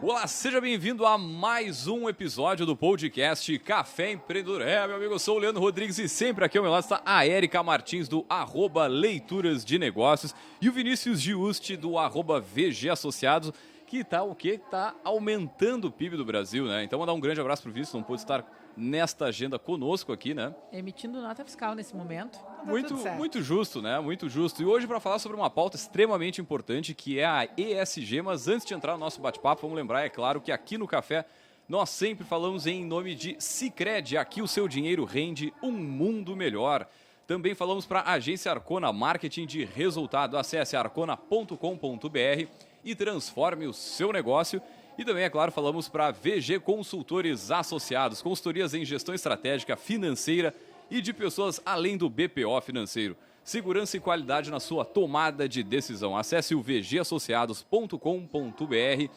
Olá, seja bem-vindo a mais um episódio do podcast Café Empreendedor. Meu amigo, eu sou o Leandro Rodrigues e sempre aqui ao meu lado está a Érica Martins do @Leituras de Negócios e o Vinícius Giusti do @VG Associados, que tá o quê? Tá aumentando o PIB do Brasil, né? Então, mandar um grande abraço pro Vinícius, não pôde estar nesta agenda conosco aqui, né? Emitindo nota fiscal nesse momento. Muito justo, né? Muito justo. E hoje para falar sobre uma pauta extremamente importante, que é a ESG, mas antes de entrar no nosso bate-papo, vamos lembrar, é claro, que aqui no Café nós sempre falamos em nome de Sicredi. Aqui o seu dinheiro rende um mundo melhor. Também falamos para a agência Arcona, marketing de resultado. Acesse arcona.com.br e transforme o seu negócio. E também, é claro, falamos para VG Consultores Associados, consultorias em gestão estratégica, financeira e de pessoas além do BPO financeiro. Segurança e qualidade na sua tomada de decisão. Acesse o vgassociados.com.br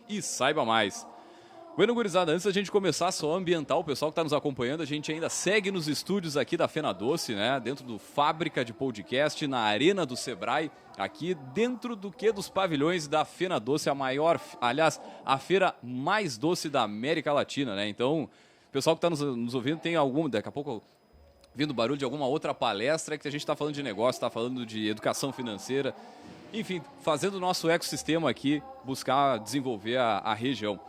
e saiba mais. Bueno, gurizada, antes da gente começar só a ambientar o pessoal que está nos acompanhando, a gente ainda segue nos estúdios aqui da Fena Doce, né? Dentro do Fábrica de Podcast, na Arena do Sebrae, aqui dentro dos pavilhões da Fena Doce, a maior, aliás, a feira mais doce da América Latina, né? Então, o pessoal que está nos ouvindo tem algum, daqui a pouco vindo barulho de alguma outra palestra que a gente está falando de negócio, está falando de educação financeira, enfim, fazendo o nosso ecossistema aqui, buscar desenvolver a região.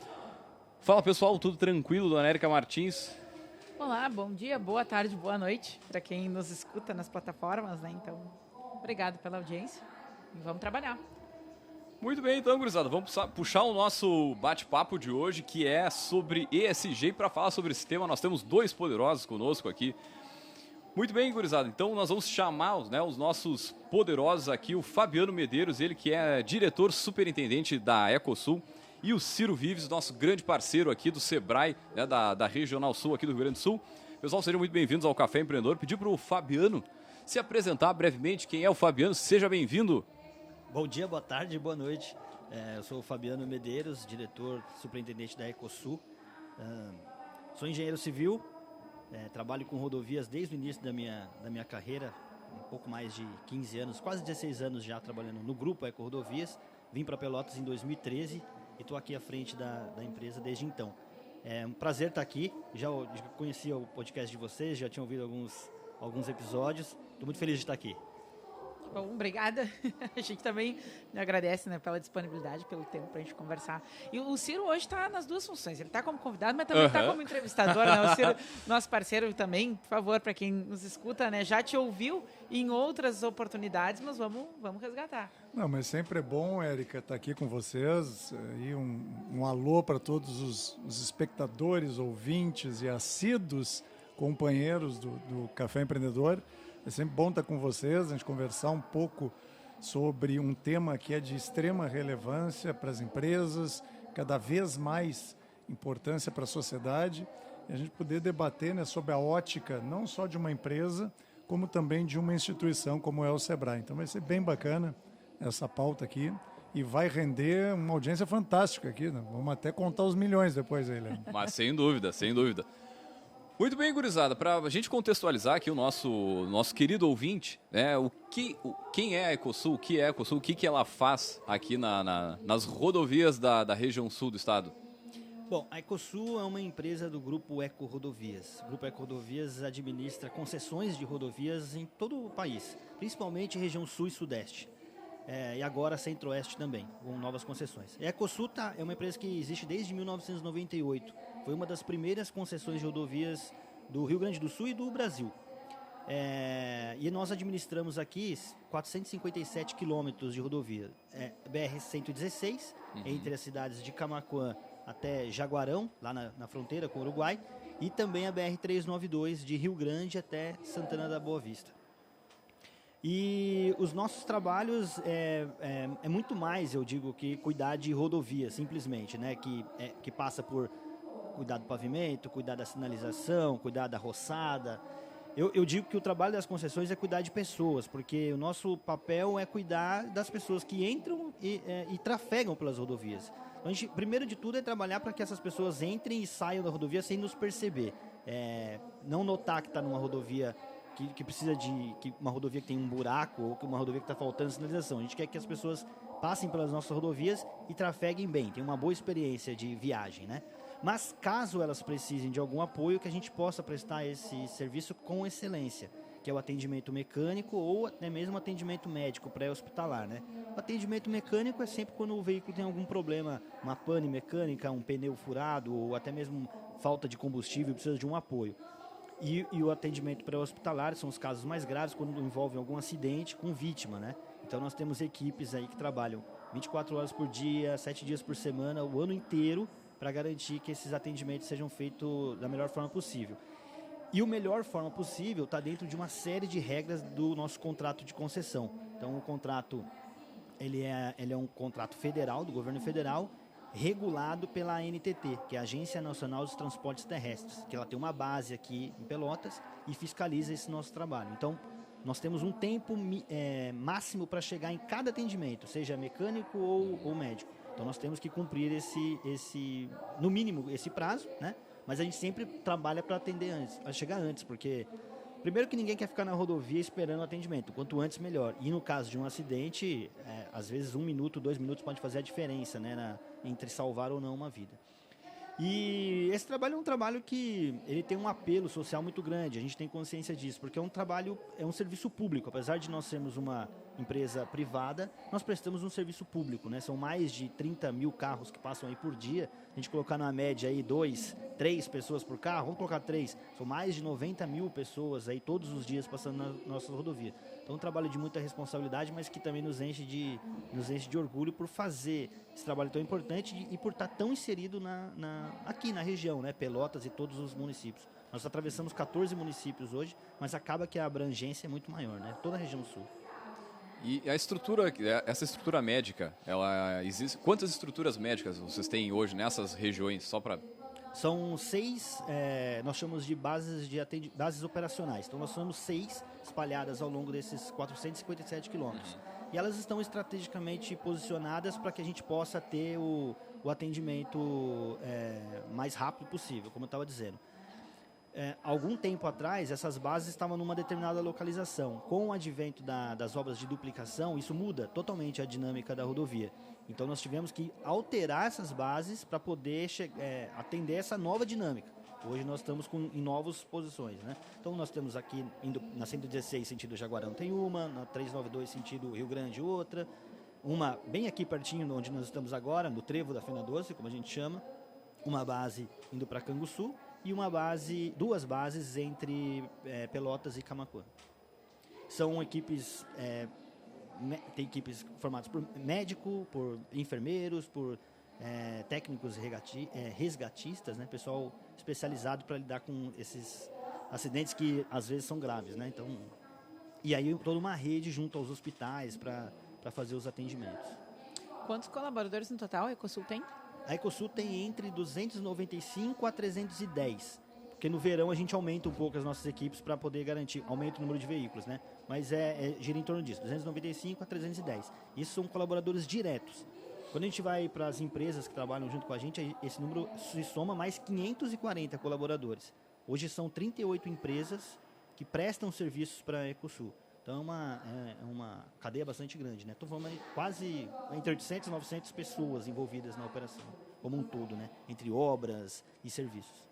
Fala pessoal, tudo tranquilo, dona Érica Martins? Olá, bom dia, boa tarde, boa noite para quem nos escuta nas plataformas, né? Então, obrigado pela audiência e vamos trabalhar. Muito bem, então, gurizada, vamos puxar o nosso bate-papo de hoje, que é sobre ESG. Para falar sobre esse tema, nós temos dois poderosos conosco aqui. Muito bem, gurizada, então nós vamos chamar os nossos poderosos aqui, o Fabiano Medeiros, ele que é diretor superintendente da Ecosul, e o Ciro Vives, nosso grande parceiro aqui do Sebrae, né, da Regional Sul aqui do Rio Grande do Sul. Pessoal, sejam muito bem-vindos ao Café Empreendedor. Pedir para o Fabiano se apresentar brevemente. Quem é o Fabiano? Seja bem-vindo. Bom dia, boa tarde, boa noite. Eu sou o Fabiano Medeiros, diretor superintendente da Ecosul. Sou engenheiro civil, trabalho com rodovias desde o início da minha carreira, um pouco mais de 15 anos, quase 16 anos já trabalhando no grupo Eco Rodovias. Vim para Pelotas em 2013 e estou aqui à frente da empresa desde então. É um prazer estar aqui, já conhecia o podcast de vocês, já tinha ouvido alguns episódios, estou muito feliz de estar aqui. Bom, obrigada. A gente também agradece, né, pela disponibilidade, pelo tempo para a gente conversar. E o Ciro hoje está nas duas funções. Ele está como convidado, mas também está como entrevistador. Né? O Ciro, nosso parceiro também, por favor, para quem nos escuta, né, já te ouviu em outras oportunidades, mas vamos resgatar. Não, mas sempre é bom, Érica, estar aqui com vocês. E um alô para todos os espectadores, ouvintes e assíduos companheiros do Café Empreendedor. É sempre bom estar com vocês, a gente conversar um pouco sobre um tema que é de extrema relevância para as empresas, cada vez mais importância para a sociedade, e a gente poder debater, né, sobre a ótica não só de uma empresa, como também de uma instituição como é o Sebrae. Então vai ser bem bacana essa pauta aqui e vai render uma audiência fantástica aqui, né? Vamos até contar os milhões depois aí, Leandro. Mas sem dúvida, sem dúvida. Muito bem, gurizada, para a gente contextualizar aqui o nosso querido ouvinte, né, quem é a Ecosul, o que é a Ecosul, o que ela faz aqui nas rodovias da região sul do estado? Bom, a Ecosul é uma empresa do Grupo Eco Rodovias. O Grupo Eco Rodovias administra concessões de rodovias em todo o país, principalmente região sul e sudeste. E agora centro-oeste também, com novas concessões. A Ecosul é uma empresa que existe desde 1998. Foi uma das primeiras concessões de rodovias do Rio Grande do Sul e do Brasil. E nós administramos aqui 457 quilômetros de rodovia. BR-116, entre as cidades de Camaquã até Jaguarão, lá na fronteira com o Uruguai, e também a BR-392 de Rio Grande até Santana da Boa Vista. E os nossos trabalhos é muito mais, eu digo, que cuidar de rodovia, simplesmente, né? Que passa por cuidar do pavimento, cuidar da sinalização, cuidar da roçada. Eu digo que o trabalho das concessões é cuidar de pessoas, porque o nosso papel é cuidar das pessoas que entram e trafegam pelas rodovias. Então, a gente, primeiro de tudo, é trabalhar para que essas pessoas entrem e saiam da rodovia sem nos perceber. Não notar que está numa rodovia que precisa uma rodovia que tem um buraco ou uma rodovia que está faltando sinalização. A gente quer que as pessoas passem pelas nossas rodovias e trafeguem bem, tenham uma boa experiência de viagem, né? Mas caso elas precisem de algum apoio, que a gente possa prestar esse serviço com excelência, que é o atendimento mecânico ou até mesmo atendimento médico pré-hospitalar, né? O atendimento mecânico é sempre quando o veículo tem algum problema, uma pane mecânica, um pneu furado ou até mesmo falta de combustível e precisa de um apoio. E o atendimento pré-hospitalar são os casos mais graves, quando envolvem algum acidente com vítima, né? Então nós temos equipes aí que trabalham 24 horas por dia, 7 dias por semana, o ano inteiro, para garantir que esses atendimentos sejam feitos da melhor forma possível. E a melhor forma possível está dentro de uma série de regras do nosso contrato de concessão. Então o contrato ele é um contrato federal, do governo federal, regulado pela ANTT, que é a Agência Nacional dos Transportes Terrestres, que ela tem uma base aqui em Pelotas e fiscaliza esse nosso trabalho. Então, nós temos um tempo máximo para chegar em cada atendimento, seja mecânico ou médico. Então, nós temos que cumprir no mínimo, esse prazo, né? Mas a gente sempre trabalha para atender antes, para chegar antes, porque primeiro que ninguém quer ficar na rodovia esperando o atendimento, quanto antes melhor. E no caso de um acidente, às vezes 1 minuto, 2 minutos pode fazer a diferença, né, entre salvar ou não uma vida. E esse trabalho é um trabalho que ele tem um apelo social muito grande, a gente tem consciência disso, porque é um serviço público. Apesar de nós sermos uma empresa privada, nós prestamos um serviço público, né? São mais de 30 mil carros que passam aí por dia. A gente colocar na média aí 2, 3 pessoas por carro, vamos colocar 3, são mais de 90 mil pessoas aí todos os dias passando na nossa rodovia. Então é um trabalho de muita responsabilidade, mas que também nos enche de orgulho por fazer esse trabalho tão importante e por estar tão inserido aqui na região, né? Pelotas e todos os municípios. Nós atravessamos 14 municípios hoje, mas acaba que a abrangência é muito maior, né? Toda a região sul. E a estrutura, essa estrutura médica, ela existe? Quantas estruturas médicas vocês têm hoje nessas regiões? Só para... São 6, nós chamamos de bases operacionais. Então, nós somos 6 espalhadas ao longo desses 457 quilômetros. E elas estão estrategicamente posicionadas para que a gente possa ter o atendimento mais rápido possível, como eu estava dizendo. Algum tempo atrás, essas bases estavam numa determinada localização. Com o advento das obras de duplicação, isso muda totalmente a dinâmica da rodovia. Então, nós tivemos que alterar essas bases para poder atender essa nova dinâmica. Hoje, nós estamos em novas posições, né? Então, nós temos aqui, indo na 116, sentido Jaguarão, tem uma, na 392, sentido Rio Grande, outra. Uma bem aqui pertinho, onde nós estamos agora, no Trevo da Fena Doce, como a gente chama. Uma base indo para Canguçu. E duas bases entre Pelotas e Camaquã. São equipes, tem equipes formadas por médico, por enfermeiros, por técnicos resgatistas, né? Pessoal especializado para lidar com esses acidentes que às vezes são graves, né? Então, e aí toda uma rede junto aos hospitais para fazer os atendimentos. Quantos colaboradores no total a Ecosul tem? A Ecosul tem entre 295 a 310, porque no verão a gente aumenta um pouco as nossas equipes para poder garantir, aumenta o número de veículos, né? Mas gira em torno disso, 295 a 310. Isso são colaboradores diretos. Quando a gente vai para as empresas que trabalham junto com a gente, esse número se soma mais 540 colaboradores. Hoje são 38 empresas que prestam serviços para a Ecosul. Então é uma cadeia bastante grande, né? Estou falando quase entre 800 e 900 pessoas envolvidas na operação, como um todo, né? Entre obras e serviços.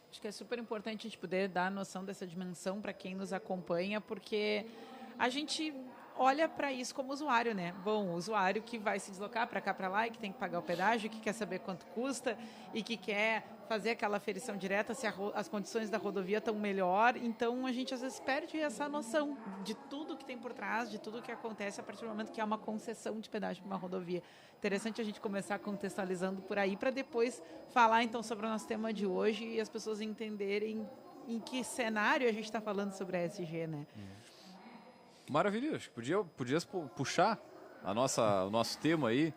Acho que é super importante a gente poder dar a noção dessa dimensão para quem nos acompanha, porque a gente olha para isso como usuário, né? Bom, o usuário que vai se deslocar para cá, para lá e que tem que pagar o pedágio, que quer saber quanto custa e que quer fazer aquela aferição direta se as condições da rodovia estão melhor. Então, a gente às vezes perde essa noção de tudo que tem por trás, de tudo que acontece a partir do momento que há uma concessão de pedágio para uma rodovia. Interessante a gente começar contextualizando por aí para depois falar então sobre o nosso tema de hoje e as pessoas entenderem em que cenário a gente está falando sobre a ESG, né? Maravilha, acho que podias puxar o nosso tema aí.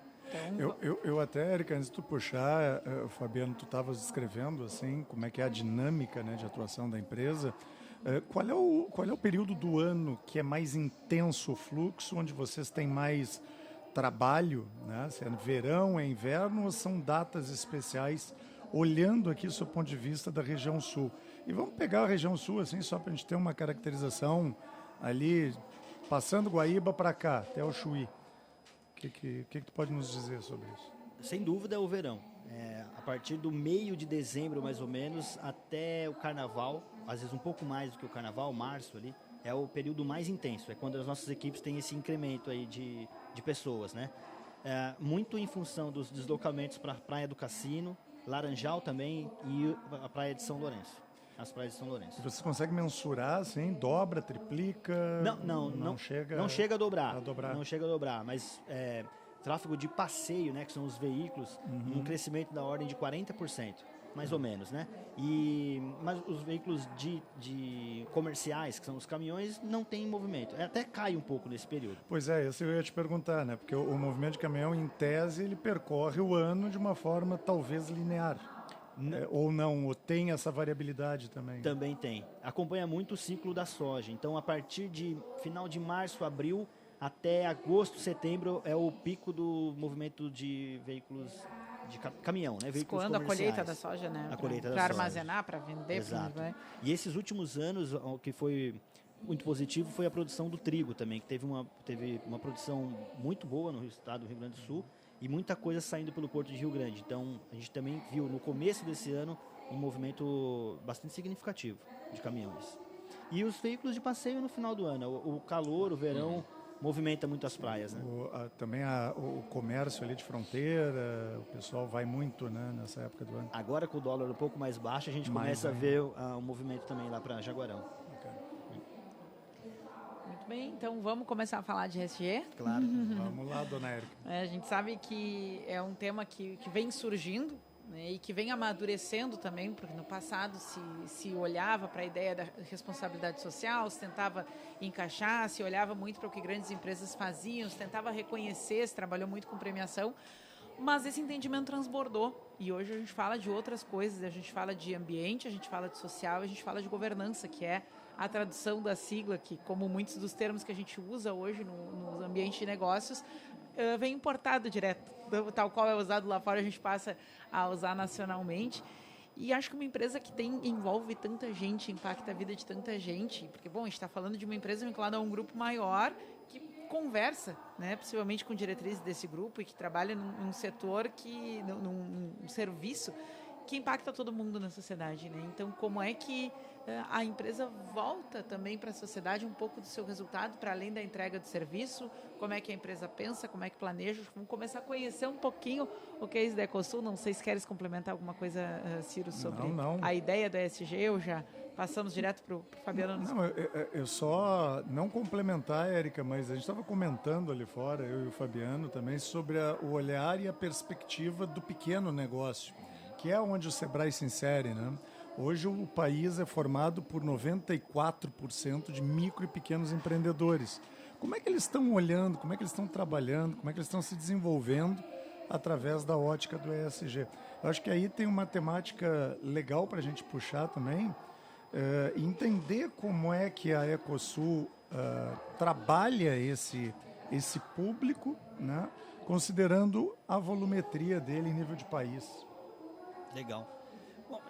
Eu até, Érica, antes de tu puxar, Fabiano, tu estavas descrevendo assim, como é que é a dinâmica, né, de atuação da empresa. Qual é o período do ano que é mais intenso o fluxo, onde vocês têm mais trabalho, né? Se é verão, é inverno ou são datas especiais, olhando aqui do seu ponto de vista da região sul? E vamos pegar a região sul, assim, só para a gente ter uma caracterização ali, passando Guaíba para cá, até o Chuí. que tu pode nos dizer sobre isso? Sem dúvida é o verão. A partir do meio de dezembro, mais ou menos, até o carnaval, às vezes um pouco mais do que o carnaval, março ali, é o período mais intenso. É quando as nossas equipes têm esse incremento aí de pessoas, né? Muito em função dos deslocamentos para a Praia do Cassino, Laranjal também e a Praia de São Lourenço. As praias de São Lourenço. Você consegue mensurar, assim, dobra, triplica? Não chega a dobrar. Não chega a dobrar, mas tráfego de passeio, né, que são os veículos, um crescimento da ordem de 40%, mais ou menos, né? Mas os veículos de comerciais, que são os caminhões, não tem movimento. Até cai um pouco nesse período. Pois é, isso eu ia te perguntar, né? Porque o movimento de caminhão, em tese, ele percorre o ano de uma forma talvez linear. Ou não, ou tem essa variabilidade também? Também tem. Acompanha muito o ciclo da soja. Então, a partir de final de março, abril, até agosto, setembro, é o pico do movimento de veículos de caminhão, né? Veículos Quando a comerciais. colheita da soja, né? A colheita da Para soja. armazenar, para vender. Exato. E esses últimos anos, o que foi muito positivo foi a produção do trigo também, que teve uma produção muito boa no estado do Rio Grande do Sul, e muita coisa saindo pelo Porto de Rio Grande. Então, a gente também viu no começo desse ano um movimento bastante significativo de caminhões. E os veículos de passeio no final do ano. O calor, o verão, movimenta muito as praias, né? Também o comércio ali de fronteira, o pessoal vai muito, né, nessa época do ano. Agora, com o dólar um pouco mais baixo, a gente começa a ver o movimento também lá para Jaguarão. Muito bem, então vamos começar a falar de ESG? Claro. Vamos lá, dona Érica. A gente sabe que é um tema que vem surgindo, né, e que vem amadurecendo também, porque no passado se olhava para a ideia da responsabilidade social, se tentava encaixar, se olhava muito para o que grandes empresas faziam, se tentava reconhecer, se trabalhou muito com premiação, mas esse entendimento transbordou e hoje a gente fala de outras coisas, a gente fala de ambiente, a gente fala de social, a gente fala de governança, que é a tradução da sigla, que como muitos dos termos que a gente usa hoje no ambiente de negócios, vem importado direto, tal qual é usado lá fora, a gente passa a usar nacionalmente. E acho que uma empresa que envolve tanta gente, impacta a vida de tanta gente, porque, bom, a gente está falando de uma empresa vinculada a um grupo maior que conversa, né, possivelmente com diretrizes desse grupo e que trabalha num setor, num serviço que impacta todo mundo na sociedade, né? Então, como é que a empresa volta também para a sociedade um pouco do seu resultado, para além da entrega do serviço? Como é que a empresa pensa, como é que planeja? Vamos começar a conhecer um pouquinho o que é isso da Ecosul. Não sei se queres complementar alguma coisa, Ciro, sobre a ideia do ESG, ou já passamos direto para o Fabiano? Não, eu só não complementar, Érica, mas a gente estava comentando ali fora, eu e o Fabiano também, sobre o olhar e a perspectiva do pequeno negócio, que é onde o Sebrae se insere, né? Hoje o país é formado por 94% de micro e pequenos empreendedores. Como é que eles estão olhando, como é que eles estão trabalhando, como é que eles estão se desenvolvendo através da ótica do ESG? Eu acho que aí tem uma temática legal para a gente puxar também, entender como é que a Ecosul trabalha esse público, né, considerando a volumetria dele em nível de país. Legal. Bom,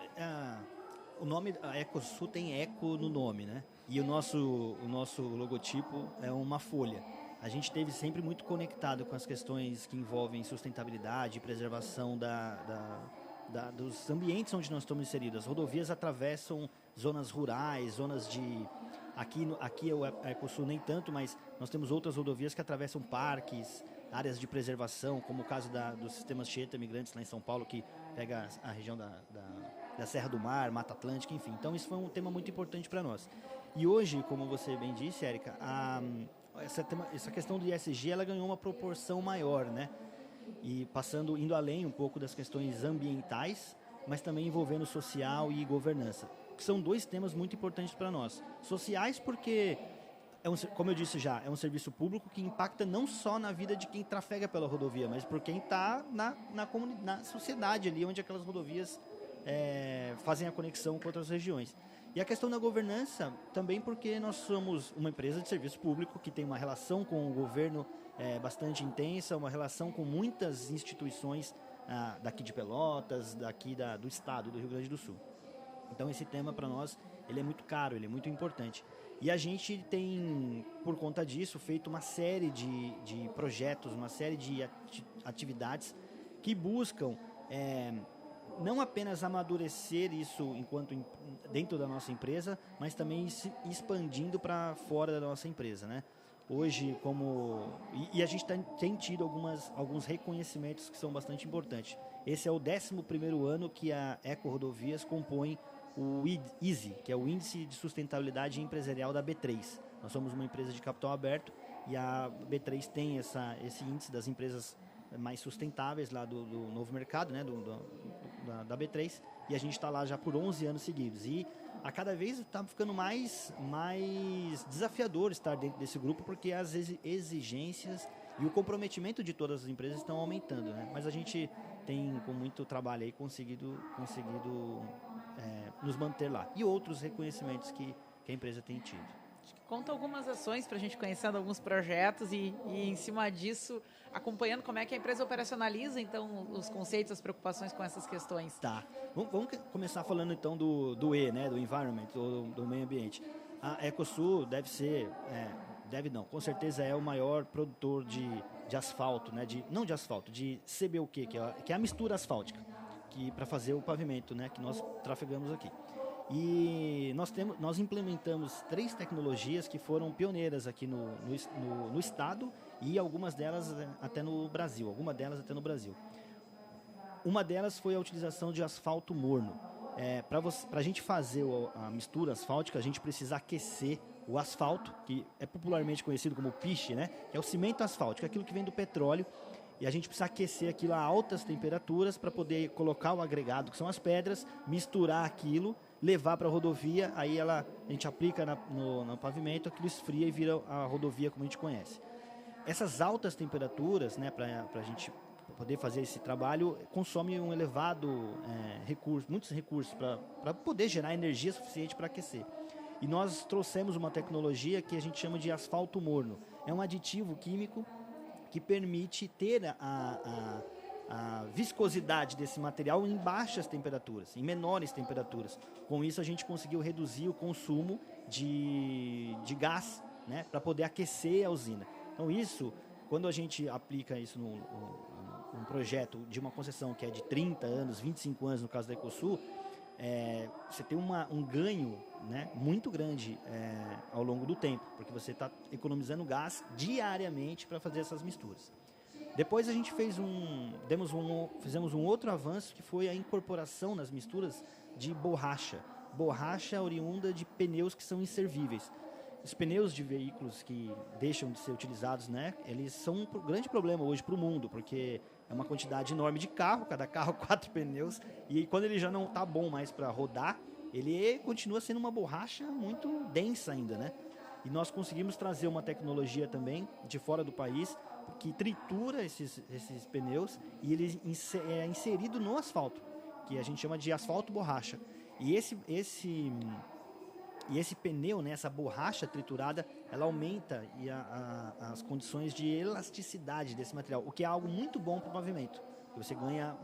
o nome, a Ecosul tem eco no nome, né? E o nosso logotipo é uma folha. A gente esteve sempre muito conectado com as questões que envolvem sustentabilidade e preservação dos ambientes onde nós estamos inseridos. As rodovias atravessam zonas rurais, zonas de... Aqui a Ecosul nem tanto, mas nós temos outras rodovias que atravessam parques, áreas de preservação, como o caso dos sistemas Chieta Migrantes lá em São Paulo, que pega a região da Serra do Mar, Mata Atlântica, enfim. Então, isso foi um tema muito importante para nós. E hoje, como você bem disse, Érica, essa questão do ESG, ela ganhou uma proporção maior, né? E indo além um pouco das questões ambientais, mas também envolvendo social e governança, que são dois temas muito importantes para nós. Sociais porque, como eu disse já, é um serviço público que impacta não só na vida de quem trafega pela rodovia, mas por quem está na sociedade ali, onde aquelas rodovias fazem a conexão com outras regiões. E a questão da governança também porque nós somos uma empresa de serviço público que tem uma relação com o governo bastante intensa, uma relação com muitas instituições daqui de Pelotas, daqui do estado do Rio Grande do Sul. Então esse tema para nós ele é muito caro, ele é muito importante. E a gente tem, por conta disso, feito uma série de projetos, uma série de atividades que buscam não apenas amadurecer isso dentro da nossa empresa, mas também expandindo para fora da nossa empresa, né? Hoje, e a gente tem tido alguns reconhecimentos que são bastante importantes. Esse é o 11º ano que a Eco Rodovias compõe o ISE, que é o Índice de Sustentabilidade Empresarial da B3. Nós somos uma empresa de capital aberto e a B3 tem esse índice das empresas mais sustentáveis lá do novo mercado, né, da B3, e a gente está lá já por 11 anos seguidos. E a cada vez está ficando mais desafiador estar dentro desse grupo, porque as exigências e o comprometimento de todas as empresas estão aumentando, né? Mas a gente tem, com muito trabalho aí, conseguido nos manter lá. E outros reconhecimentos que a empresa tem tido. Conta algumas ações para a gente conhecendo alguns projetos e em cima disso, acompanhando como é que a empresa operacionaliza, então, os conceitos, as preocupações com essas questões. Tá. Vamos começar falando, então, do E, né, do environment, do meio ambiente. A Ecosul com certeza é o maior produtor de asfalto, né, não de asfalto, de CBUQ, que é a mistura asfáltica, para fazer o pavimento, né, que nós trafegamos aqui. E nós implementamos 3 tecnologias que foram pioneiras aqui no estado e algumas delas até no Brasil. Uma delas foi a utilização de asfalto morno. Para a gente fazer a mistura asfáltica, a gente precisa aquecer o asfalto, que é popularmente conhecido como piche, né? Que é o cimento asfáltico, aquilo que vem do petróleo. E a gente precisa aquecer aquilo a altas temperaturas para poder colocar o agregado, que são as pedras, misturar aquilo, levar para a rodovia, aí a gente aplica no pavimento, aquilo esfria e vira a rodovia como a gente conhece. Essas altas temperaturas, né, para a gente poder fazer esse trabalho, consome um elevado muitos recursos para poder gerar energia suficiente para aquecer. E nós trouxemos uma tecnologia que a gente chama de asfalto morno. É um aditivo químico que permite ter a viscosidade desse material em baixas temperaturas, em menores temperaturas. Com isso, a gente conseguiu reduzir o consumo de gás, né, para poder aquecer a usina. Então, quando a gente aplica isso num projeto de uma concessão que é de 30 anos, 25 anos, no caso da Ecosul, você tem um ganho, né, muito grande ao longo do tempo, porque você está economizando gás diariamente para fazer essas misturas. Depois a gente fizemos um outro avanço, que foi a incorporação nas misturas de borracha oriunda de pneus que são inservíveis. Os pneus de veículos que deixam de ser utilizados, né, eles são um grande problema hoje para o mundo, porque é uma quantidade enorme de carro, cada carro 4 pneus, e quando ele já não está bom mais para rodar, ele continua sendo uma borracha muito densa ainda, né? E nós conseguimos trazer uma tecnologia também de fora do país que tritura esses pneus e ele é inserido no asfalto, que a gente chama de asfalto borracha. E esse pneu, né, essa borracha triturada, ela aumenta as condições de elasticidade desse material, o que é algo muito bom para o pavimento. Você ganha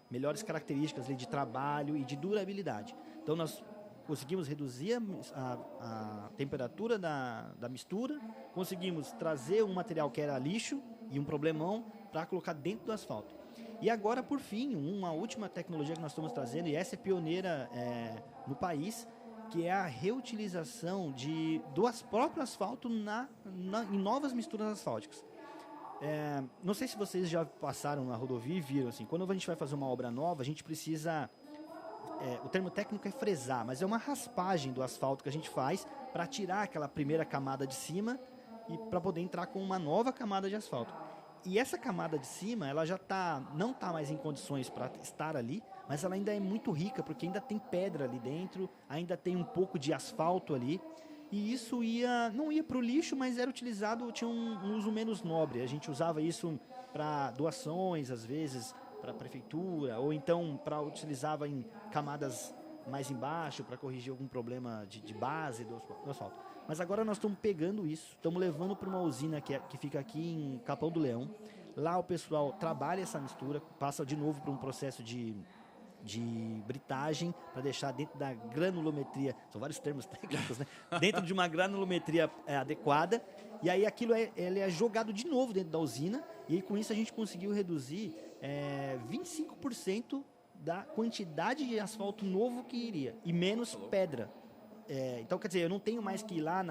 melhores características ali de trabalho e de durabilidade. Então nós conseguimos reduzir a temperatura da mistura, conseguimos trazer um material que era lixo e um problemão para colocar dentro do asfalto. E agora, por fim, uma última tecnologia que nós estamos trazendo, e essa é pioneira no país, que é a reutilização do próprio asfalto em novas misturas asfálticas. Não sei se vocês já passaram na rodovia e viram, assim, quando a gente vai fazer uma obra nova, a gente precisa... o termo técnico é fresar, mas é uma raspagem do asfalto que a gente faz para tirar aquela primeira camada de cima e para poder entrar com uma nova camada de asfalto. E essa camada de cima, ela já não está mais em condições para estar ali, mas ela ainda é muito rica, porque ainda tem pedra ali dentro, ainda tem um pouco de asfalto ali, e isso não ia para o lixo, mas era utilizado, tinha um uso menos nobre. A gente usava isso para doações, às vezes, para a prefeitura, ou então utilizava em camadas mais embaixo para corrigir algum problema de base do asfalto. Mas agora nós estamos pegando isso, estamos levando para uma usina que fica aqui em Capão do Leão. Lá o pessoal trabalha essa mistura, passa de novo por um processo de de britagem para deixar dentro da granulometria, são vários termos técnicos, né? Dentro de uma granulometria adequada, e aí aquilo ele é jogado de novo dentro da usina, e aí, com isso a gente conseguiu reduzir 25% da quantidade de asfalto novo que iria, e menos pedra. Então, quer dizer, eu não tenho mais que ir lá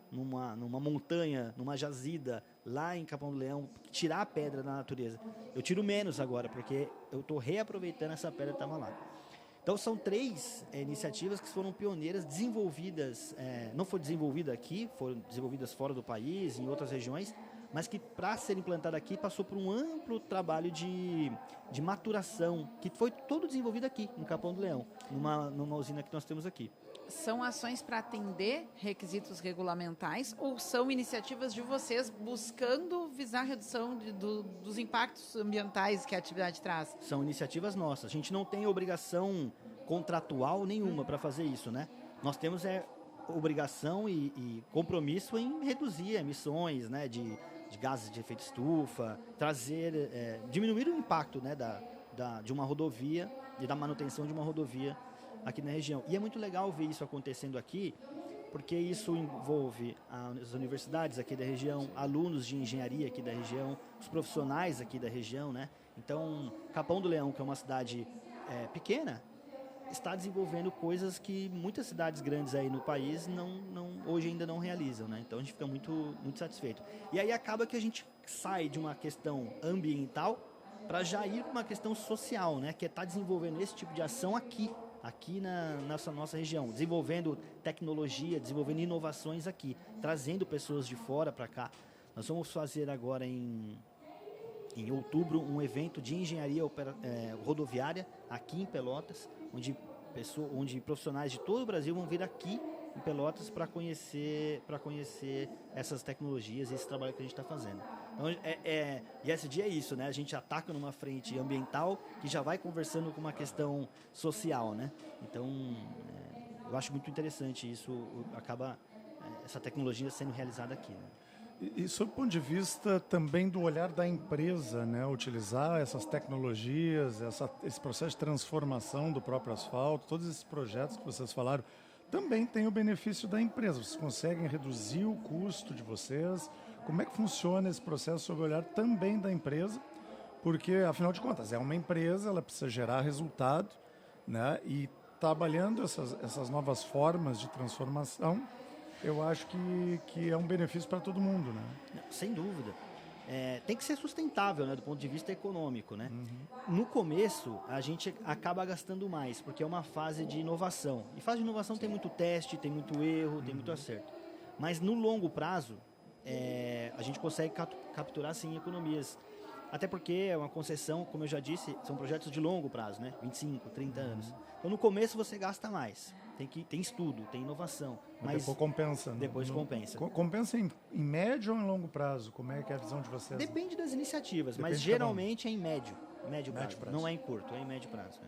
numa montanha, numa jazida, lá em Capão do Leão, tirar a pedra da natureza. Eu tiro menos agora, porque eu estou reaproveitando essa pedra que estava lá. Então, são 3 iniciativas que foram pioneiras, desenvolvidas, não foi desenvolvida aqui, foram desenvolvidas fora do país, em outras regiões, mas que, para ser implantada aqui, passou por um amplo trabalho de maturação, que foi todo desenvolvido aqui, em Capão do Leão, numa usina que nós temos aqui. São ações para atender requisitos regulamentais ou são iniciativas de vocês buscando visar a redução dos impactos ambientais que a atividade traz? São iniciativas nossas. A gente não tem obrigação contratual nenhuma para fazer isso, né? Nós temos obrigação e compromisso em reduzir emissões, né, de gases de efeito estufa, diminuir o impacto, né, de uma rodovia e da manutenção de uma rodovia aqui na região. E é muito legal ver isso acontecendo aqui, porque isso envolve as universidades aqui da região, alunos de engenharia aqui da região, os profissionais aqui da região, né? Então, Capão do Leão, que é uma cidade pequena, está desenvolvendo coisas que muitas cidades grandes aí no país hoje ainda não realizam, né? Então a gente fica muito, muito satisfeito. E aí acaba que a gente sai de uma questão ambiental para já ir para uma questão social, né? Que é estar desenvolvendo esse tipo de ação aqui na nossa região, desenvolvendo tecnologia, desenvolvendo inovações aqui, trazendo pessoas de fora para cá. Nós vamos fazer agora em outubro um evento de engenharia rodoviária aqui em Pelotas, onde profissionais de todo o Brasil vão vir aqui em Pelotas para conhecer essas tecnologias e esse trabalho que a gente está fazendo. Então, ESG é isso, né? A gente ataca numa frente ambiental que já vai conversando com uma questão social, né? Então, eu acho muito interessante isso, essa tecnologia sendo realizada aqui, né? E sob o ponto de vista também do olhar da empresa, né? Utilizar essas tecnologias, esse processo de transformação do próprio asfalto, todos esses projetos que vocês falaram, também tem o benefício da empresa. Vocês conseguem reduzir o custo de vocês. Como é que funciona esse processo sob o olhar também da empresa? Porque, afinal de contas, é uma empresa, ela precisa gerar resultado, né? E trabalhando essas novas formas de transformação, eu acho que é um benefício para todo mundo, né? Sem dúvida. Tem que ser sustentável, né, do ponto de vista econômico, né? No começo, a gente acaba gastando mais, porque é uma fase de inovação. E fase de inovação tem muito teste, tem muito erro, tem muito acerto. Mas no longo prazo, a gente consegue capturar, sim, economias. Até porque é uma concessão, como eu já disse, são projetos de longo prazo, né? 25, 30 anos. Então, no começo, você gasta mais. Tem estudo, tem inovação. Mas depois compensa. Depois compensa. Compensa em médio ou em longo prazo? Como é que é a visão de vocês? Depende das iniciativas, mas geralmente é em médio prazo. Não é em curto, é em médio prazo.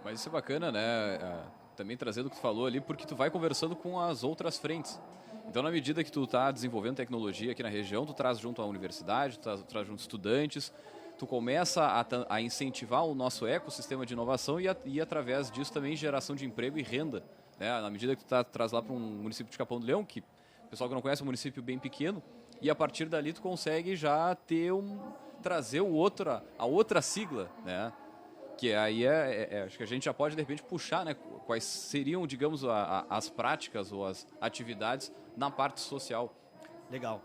Mas isso é bacana, né? Também trazendo o que tu falou ali, porque tu vai conversando com as outras frentes. Então, na medida que tu está desenvolvendo tecnologia aqui na região, tu traz junto a universidade, tu traz junto estudantes, tu começa a incentivar o nosso ecossistema de inovação e através disso também geração de emprego e renda. Né? Na medida que tu traz lá para um município de Capão do Leão, que o pessoal que não conhece é um município bem pequeno, e a partir dali tu consegue já trazer a outra sigla, né? Que aí acho que a gente já pode de repente puxar, né? Quais seriam, digamos, as práticas ou as atividades na parte social. Legal.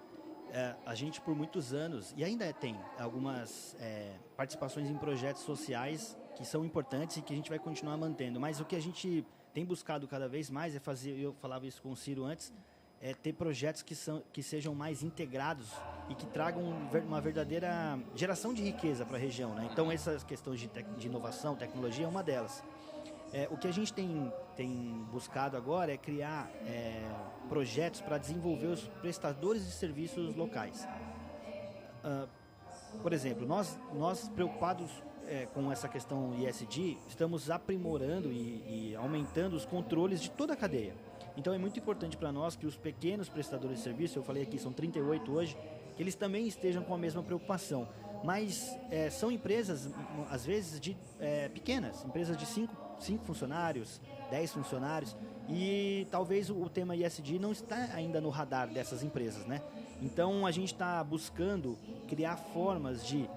A gente por muitos anos, e ainda tem algumas participações em projetos sociais que são importantes e que a gente vai continuar mantendo, mas o que a gente tem buscado cada vez mais é fazer, eu falava isso com o Ciro antes, ter projetos que sejam mais integrados e que tragam uma verdadeira geração de riqueza para a região, né? Então essas questões de inovação, tecnologia é uma delas. O que a gente tem buscado agora é criar projetos para desenvolver os prestadores de serviços locais. Por exemplo, nós preocupados com essa questão ESG, estamos aprimorando e aumentando os controles de toda a cadeia. Então é muito importante para nós que os pequenos prestadores de serviço, eu falei aqui, são 38 hoje, que eles também estejam com a mesma preocupação. Mas são empresas, às vezes, pequenas, empresas de 5 funcionários, 10 funcionários, e talvez o tema ESG não está ainda no radar dessas empresas, né? Então, a gente está buscando criar formas de...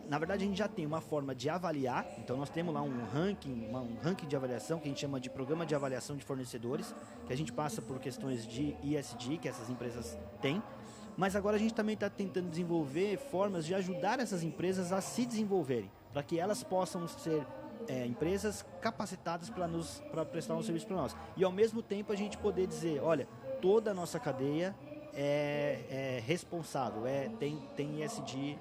Na verdade, a gente já tem uma forma de avaliar, então nós temos lá um ranking de avaliação, que a gente chama de Programa de Avaliação de Fornecedores, que a gente passa por questões de ESG, que essas empresas têm, mas agora a gente também está tentando desenvolver formas de ajudar essas empresas a se desenvolverem, para que elas possam ser empresas capacitadas para prestar um serviço para nós. E ao mesmo tempo a gente poder dizer, olha, toda a nossa cadeia é responsável, tem ESG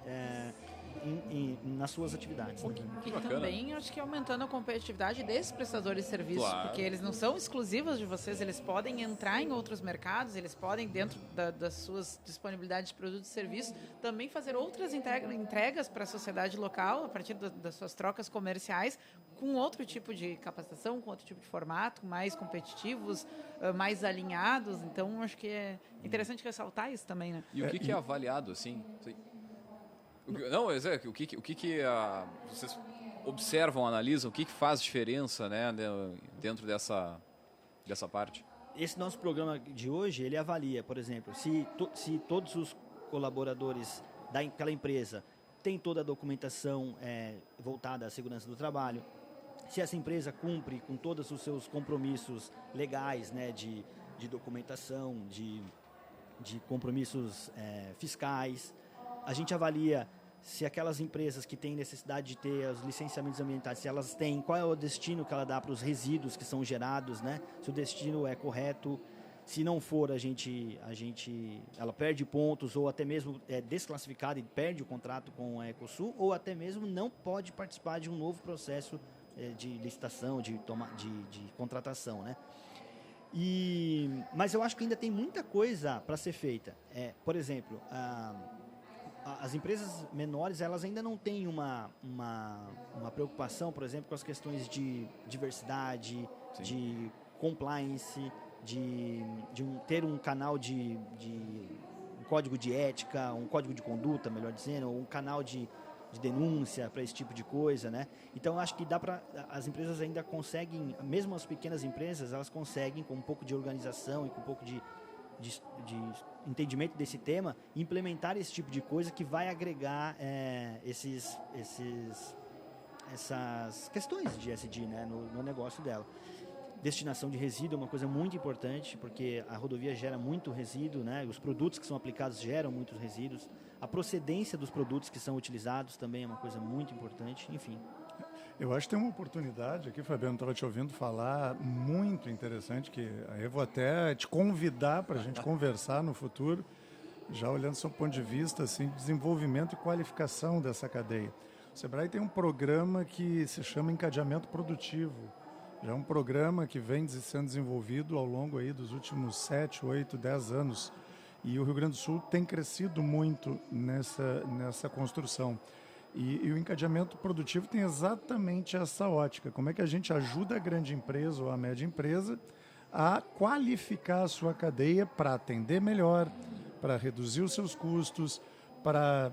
nas suas atividades. E também acho que aumentando a competitividade desses prestadores de serviços, Claro. porque eles não são exclusivos de vocês, eles podem entrar em outros mercados, eles podem, dentro das suas disponibilidades de produtos e serviços, também fazer outras entregas para a sociedade local, a partir das suas trocas comerciais, com outro tipo de capacitação, com outro tipo de formato, mais competitivos, mais alinhados. Então, acho que é interessante ressaltar isso também, né? E o que é avaliado, assim? Não, o que vocês observam, analisam, o que faz diferença, né, dentro dessa parte? Esse nosso programa de hoje, ele avalia, por exemplo, se todos os colaboradores daquela empresa têm toda a documentação voltada à segurança do trabalho, se essa empresa cumpre com todos os seus compromissos legais, né, de documentação, de compromissos fiscais. A gente avalia se aquelas empresas que têm necessidade de ter os licenciamentos ambientais, se elas têm, qual é o destino que ela dá para os resíduos que são gerados, né? Se o destino é correto. Se não for, ela perde pontos ou até mesmo é desclassificada e perde o contrato com a Ecosul, ou até mesmo não pode participar de um novo processo de licitação, de contratação, né? Mas eu acho que ainda tem muita coisa para ser feita. Por exemplo, as empresas menores, elas ainda não têm uma preocupação, por exemplo, com as questões de diversidade, sim, de compliance, ter um canal de um código de ética, um código de conduta, melhor dizendo, ou um canal de denúncia para esse tipo de coisa, né? Então, acho que as empresas ainda conseguem, mesmo as pequenas empresas, elas conseguem, com um pouco de organização e com um pouco de entendimento desse tema, implementar esse tipo de coisa que vai agregar essas questões de ESG, né, no negócio dela. Destinação de resíduo é uma coisa muito importante, porque a rodovia gera muito resíduo, né? Os produtos que são aplicados geram muitos resíduos. A procedência dos produtos que são utilizados também é uma coisa muito importante, enfim. Eu acho que tem uma oportunidade aqui, Fabiano, estava te ouvindo falar, muito interessante, que aí eu vou até te convidar para a gente conversar no futuro, já olhando do seu ponto de vista, assim, desenvolvimento e qualificação dessa cadeia. O Sebrae tem um programa que se chama Encadeamento Produtivo. Já é um programa que vem sendo desenvolvido ao longo aí dos últimos 7, 8, 10 anos. E o Rio Grande do Sul tem crescido muito nessa construção. E o encadeamento produtivo tem exatamente essa ótica. Como é que a gente ajuda a grande empresa ou a média empresa a qualificar a sua cadeia para atender melhor, para reduzir os seus custos, para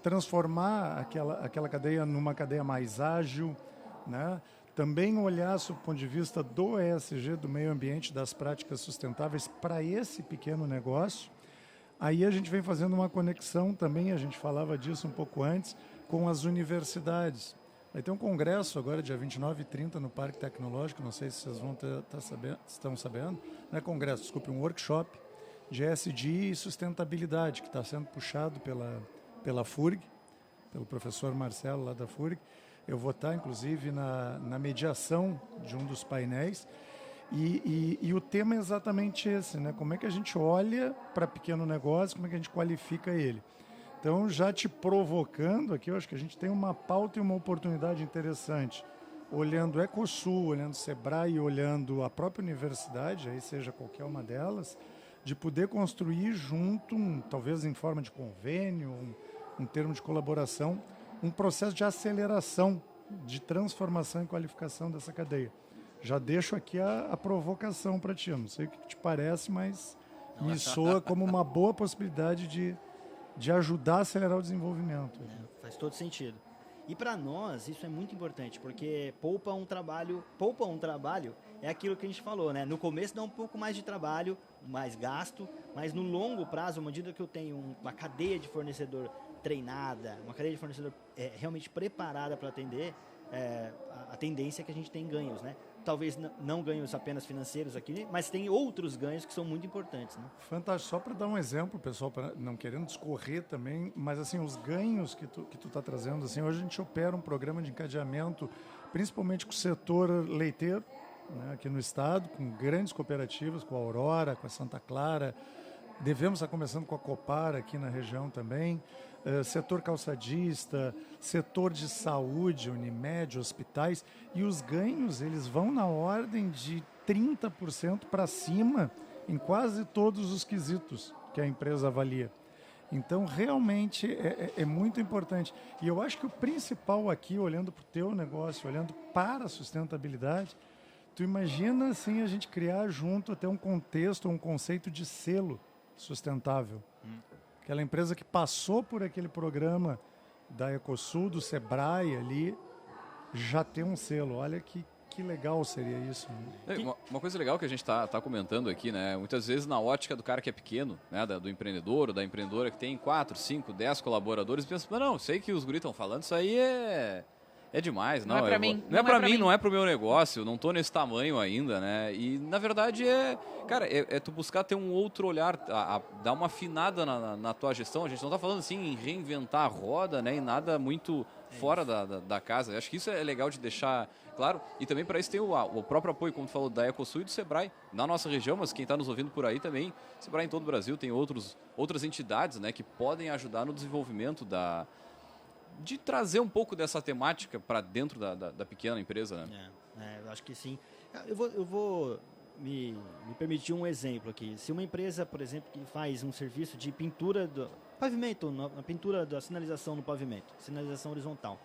transformar aquela cadeia numa cadeia mais ágil, né? Também olhar, do ponto de vista do ESG, do meio ambiente, das práticas sustentáveis para esse pequeno negócio. Aí a gente vem fazendo uma conexão também, a gente falava disso um pouco antes, com as universidades. Vai ter um congresso agora, dia 29 e 30, no Parque Tecnológico, não sei se vocês estão sabendo, não é congresso, desculpe, um workshop de ESG e sustentabilidade, que está sendo puxado pela FURG, pelo professor Marcelo lá da FURG. Eu vou estar, inclusive, na mediação de um dos painéis. E o tema é exatamente esse, né? Como é que a gente olha para pequeno negócio, como é que a gente qualifica ele. Então, já te provocando aqui, eu acho que a gente tem uma pauta e uma oportunidade interessante. Olhando Ecosul, olhando Sebrae, olhando a própria universidade, aí seja qualquer uma delas, de poder construir junto, talvez em forma de convênio, um termo de colaboração, um processo de aceleração, de transformação e qualificação dessa cadeia. Já deixo aqui a provocação para ti. Não sei o que te parece, mas me soa como uma boa possibilidade de de ajudar a acelerar o desenvolvimento. Faz todo sentido. E para nós isso é muito importante, porque poupa um trabalho é aquilo que a gente falou, né? No começo dá um pouco mais de trabalho, mais gasto, mas no longo prazo, à medida que eu tenho uma cadeia de fornecedor treinada, uma cadeia de fornecedor realmente preparada para atender, a tendência é que a gente tem ganhos, né? Talvez não ganhos apenas financeiros aqui, mas tem outros ganhos que são muito importantes, né? Fantástico. Só para dar um exemplo, pessoal, não querendo discorrer também, mas assim, os ganhos que tu está trazendo, assim, hoje a gente opera um programa de encadeamento, principalmente com o setor leiteiro, né, aqui no estado, com grandes cooperativas, com a Aurora, com a Santa Clara. Devemos estar começando com a Copar aqui na região também. Setor calçadista, setor de saúde, Unimed, hospitais, e os ganhos eles vão na ordem de 30% para cima em quase todos os quesitos que a empresa avalia. Então, realmente é muito importante. E eu acho que o principal aqui, olhando para o teu negócio, olhando para a sustentabilidade, tu imagina assim, a gente criar junto até um contexto, um conceito de selo sustentável. Aquela empresa que passou por aquele programa da Ecosul, do Sebrae ali, já tem um selo. Olha que legal seria isso. Né? Uma coisa legal que a gente tá comentando aqui, né? Muitas vezes na ótica do cara que é pequeno, né? Do empreendedor ou da empreendedora que tem 4, 5, 10 colaboradores, pensa, não, sei que os guris estão falando, isso aí é demais. Não é pra mim. Não é pra mim, não é pro meu negócio, não tô nesse tamanho ainda, né? E na verdade cara, tu buscar ter um outro olhar, dar uma afinada na tua gestão. A gente não tá falando assim em reinventar a roda, né? E nada muito fora da casa. Acho que isso é legal de deixar claro. E também para isso tem o próprio apoio, como tu falou, da Ecosul e do Sebrae na nossa região, mas quem está nos ouvindo por aí também, Sebrae em todo o Brasil, tem outras entidades, né? Que podem ajudar no desenvolvimento de trazer um pouco dessa temática para dentro da pequena empresa, né? Eu acho que sim. Eu vou me permitir um exemplo aqui. Se uma empresa, por exemplo, que faz um serviço de pintura do pavimento, na pintura da sinalização no pavimento, sinalização horizontal.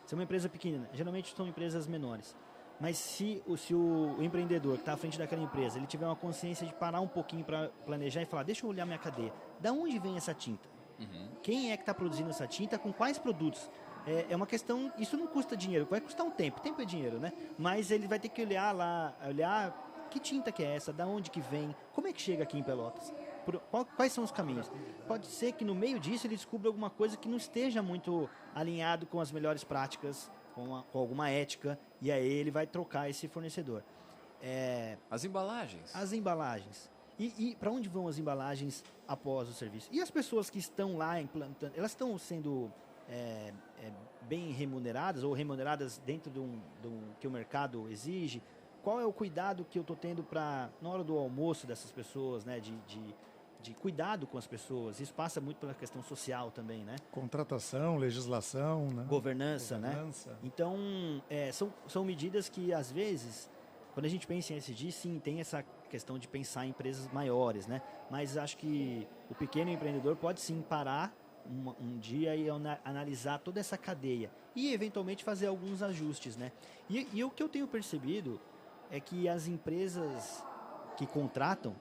Se é uma empresa pequena, geralmente são empresas menores. Mas se o empreendedor que está à frente daquela empresa, ele tiver uma consciência de parar um pouquinho para planejar e falar, deixa eu olhar minha cadeia, da onde vem essa tinta? Quem é que está produzindo essa tinta, com quais produtos? É uma questão, isso não custa dinheiro, vai custar um tempo é dinheiro, né? Mas ele vai ter que olhar que tinta que é essa, da onde que vem, como é que chega aqui em Pelotas, quais são os caminhos. Pode ser que no meio disso ele descubra alguma coisa que não esteja muito alinhado com as melhores práticas, com alguma ética, e aí ele vai trocar esse fornecedor. As embalagens. E para onde vão as embalagens após o serviço? E as pessoas que estão lá implantando, elas estão sendo bem remuneradas ou remuneradas dentro do que o mercado exige? Qual é o cuidado que eu estou tendo na hora do almoço dessas pessoas, né? De cuidado com as pessoas? Isso passa muito pela questão social também, né? Contratação, legislação, né? Governança, né? Então, são medidas que, às vezes, quando a gente pensa em ESG, sim, tem essa questão de pensar em empresas maiores, né? Mas acho que o pequeno empreendedor pode sim parar um dia e analisar toda essa cadeia e eventualmente fazer alguns ajustes, né? E o que eu tenho percebido é que as empresas que contratam,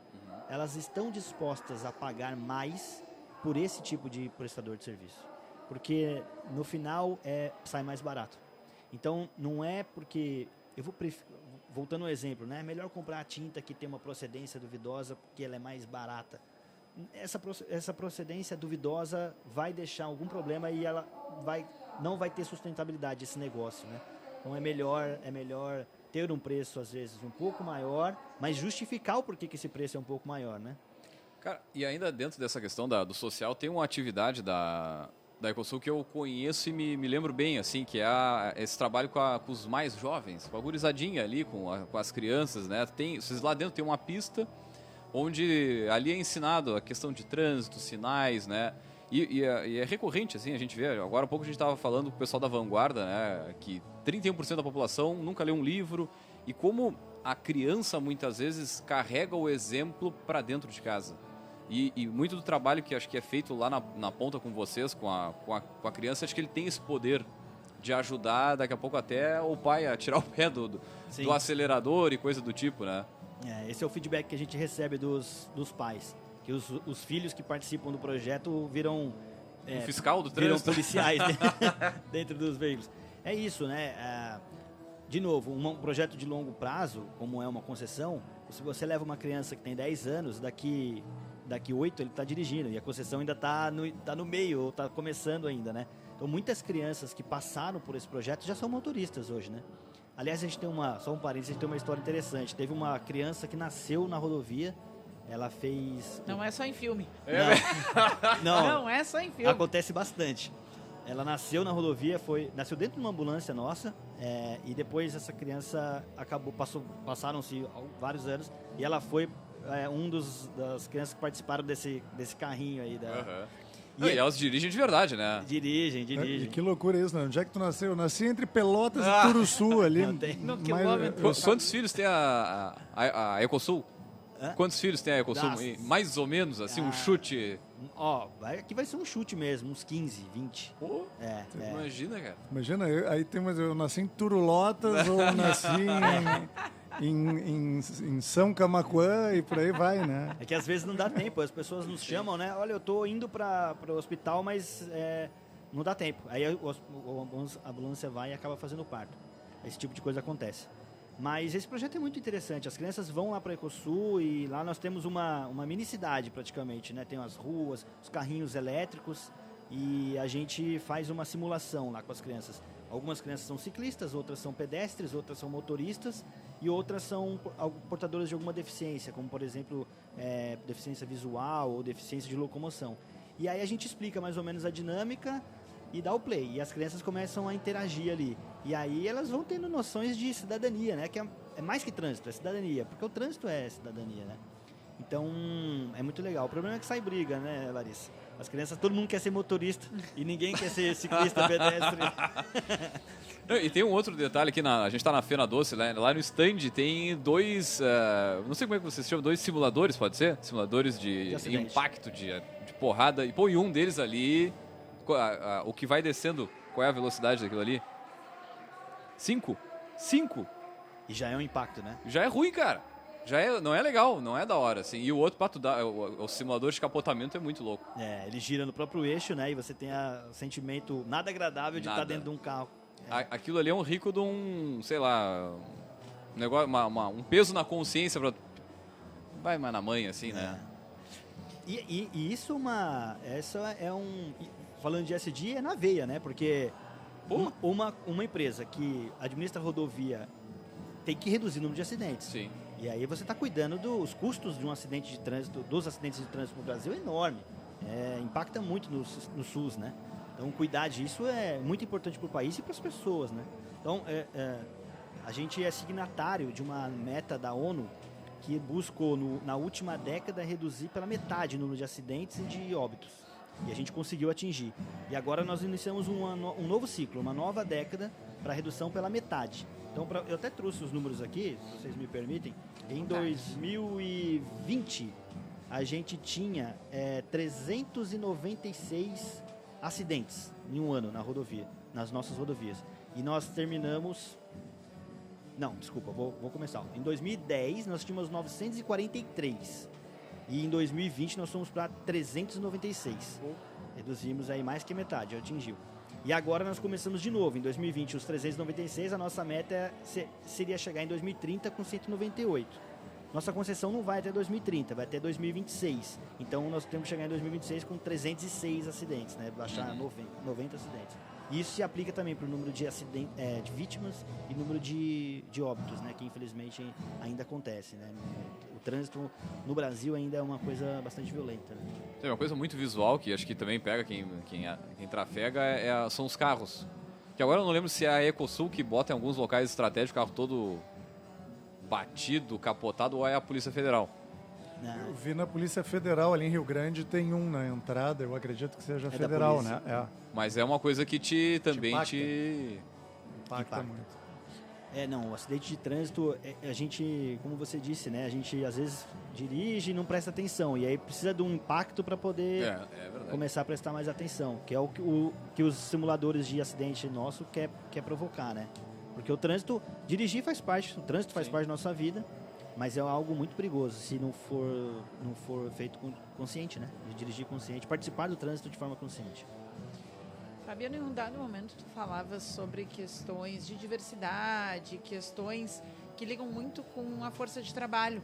elas estão dispostas a pagar mais por esse tipo de prestador de serviço, porque no final sai mais barato. Então não é porque voltando ao exemplo, né? É melhor comprar a tinta que tem uma procedência duvidosa porque ela é mais barata. Essa procedência duvidosa vai deixar algum problema e ela não vai ter sustentabilidade esse negócio, né? Então é melhor ter um preço às vezes um pouco maior, mas justificar o porquê que esse preço é um pouco maior, né? Cara, e ainda dentro dessa questão do social, tem uma atividade da Ecosul que eu conheço e me lembro bem, assim, que é esse trabalho com os mais jovens, com a gurizadinha ali, com as crianças, né? Vocês lá dentro tem uma pista onde ali é ensinado a questão de trânsito, sinais, né? E é recorrente, assim, a gente vê. Agora há pouco a gente estava falando com o pessoal da Vanguarda, né? Que 31% da população nunca leu um livro. E como a criança, muitas vezes, carrega o exemplo para dentro de casa. E muito do trabalho que acho que é feito lá na ponta com vocês, com a criança, acho que ele tem esse poder de ajudar, daqui a pouco até o pai a tirar o pé do acelerador e coisa do tipo, né? Esse é o feedback que a gente recebe dos pais, que os filhos que participam do projeto viram O fiscal do viram trânsito. policiais dentro dos veículos. É isso, né? De novo, um projeto de longo prazo, como é uma concessão, se você leva uma criança que tem 10 anos, daqui 8 ele está dirigindo, e a concessão ainda está no meio, ou está começando ainda, né? Então, muitas crianças que passaram por esse projeto já são motoristas hoje, né? Aliás, a gente tem só um parênteses, a gente tem uma história interessante. Teve uma criança que nasceu na rodovia, ela fez... Não é só em filme. Não, Não é só em filme. acontece bastante. Ela nasceu na rodovia, nasceu dentro de uma ambulância nossa, e depois essa criança passaram-se vários anos, e ela foi das crianças que participaram desse carrinho aí. E elas dirigem de verdade, né? Dirigem. E que loucura isso, né? Onde é que tu nasceu? Eu nasci entre Pelotas e Turuçu ali. Não tem. No Mas, quilômetro. Quantos filhos tem a Ecosul? Hã? Quantos filhos tem a Ecosul? Nossa. Mais ou menos, assim, um chute. Aqui vai ser um chute mesmo, uns 15, 20. Pô, É. imagina, cara. Imagina, eu nasci em Turulotas ou nasci em São Camaquã e por aí vai, né? É que às vezes não dá tempo, as pessoas nos chamam, né? Olha, eu tô indo para o hospital, mas não dá tempo. Aí a ambulância vai e acaba fazendo o parto. Esse tipo de coisa acontece. Mas esse projeto é muito interessante. As crianças vão lá para a Ecosul e lá nós temos uma mini cidade praticamente, né? Tem as ruas, os carrinhos elétricos e a gente faz uma simulação lá com as crianças. Algumas crianças são ciclistas, outras são pedestres, outras são motoristas e outras são portadoras de alguma deficiência, como por exemplo deficiência visual ou deficiência de locomoção. E aí a gente explica mais ou menos a dinâmica e dá o play. E as crianças começam a interagir ali. E aí elas vão tendo noções de cidadania, né? Que é mais que trânsito, é cidadania. Porque o trânsito é cidadania, né? Então, é muito legal. O problema é que sai briga, né, Larissa? As crianças, todo mundo quer ser motorista e ninguém quer ser ciclista, pedestre. E tem um outro detalhe aqui, a gente está na Fena Doce, lá no stand tem dois, não sei como é que vocês chamam, 2 simuladores, pode ser? Simuladores de impacto, de porrada. E um deles ali, o que vai descendo, qual é a velocidade daquilo ali? 5? E já é um impacto, né? Já é ruim, cara. Não é legal, não é da hora, assim. E o outro, o simulador de capotamento é muito louco. Ele gira no próprio eixo, né? E você tem o sentimento nada agradável de estar dentro de um carro. Aquilo ali é um rico de um, sei lá, um negócio, um peso na consciência pra... Vai mais na mãe, assim, né? E isso falando de SD, é na veia, né? Porque uma empresa que administra a rodovia tem que reduzir o número de acidentes. Sim. E aí você está cuidando dos custos de um acidente de trânsito, dos acidentes de trânsito no Brasil é enorme. Impacta muito no SUS, né? Então, cuidar disso é muito importante para o país e para as pessoas, né? Então, a gente é signatário de uma meta da ONU que buscou, na última década, reduzir pela metade o número de acidentes e de óbitos. E a gente conseguiu atingir. E agora nós iniciamos um novo ciclo, uma nova década para redução pela metade. Então, eu até trouxe os números aqui, se vocês me permitem. Em 2020, a gente tinha 396 acidentes em um ano nas nossas rodovias. E nós terminamos... Não, desculpa, vou começar. Em 2010, nós tínhamos 943. E em 2020, nós fomos para 396. Reduzimos aí mais que metade, atingiu. E agora nós começamos de novo. Em 2020, os 396, a nossa meta seria chegar em 2030 com 198. Nossa concessão não vai até 2030, vai até 2026. Então, nós temos que chegar em 2026 com 306 acidentes, né? Baixar 90 acidentes. E isso se aplica também para o número de vítimas e número de óbitos, né? Que infelizmente ainda acontece, né? O trânsito no Brasil ainda é uma coisa bastante violenta, né? Tem uma coisa muito visual que acho que também pega quem trafega são os carros. Que agora eu não lembro se é a Ecosul que bota em alguns locais estratégicos o carro todo batido, capotado, ou é a Polícia Federal. Eu vi na Polícia Federal ali em Rio Grande, tem um na entrada, eu acredito que seja federal, né? Mas é uma coisa que impacta Impacta muito. Não, o acidente de trânsito, a gente, como você disse, né? A gente às vezes dirige e não presta atenção. E aí precisa de um impacto para poder começar a prestar mais atenção. Que é o que os simuladores de acidente nosso quer provocar, né? Porque o trânsito, dirigir faz parte, o trânsito faz parte da nossa vida. Mas é algo muito perigoso se não for feito consciente, né? De dirigir consciente, participar do trânsito de forma consciente. Fabiano, em um dado momento tu falavas sobre questões de diversidade, questões que ligam muito com a força de trabalho.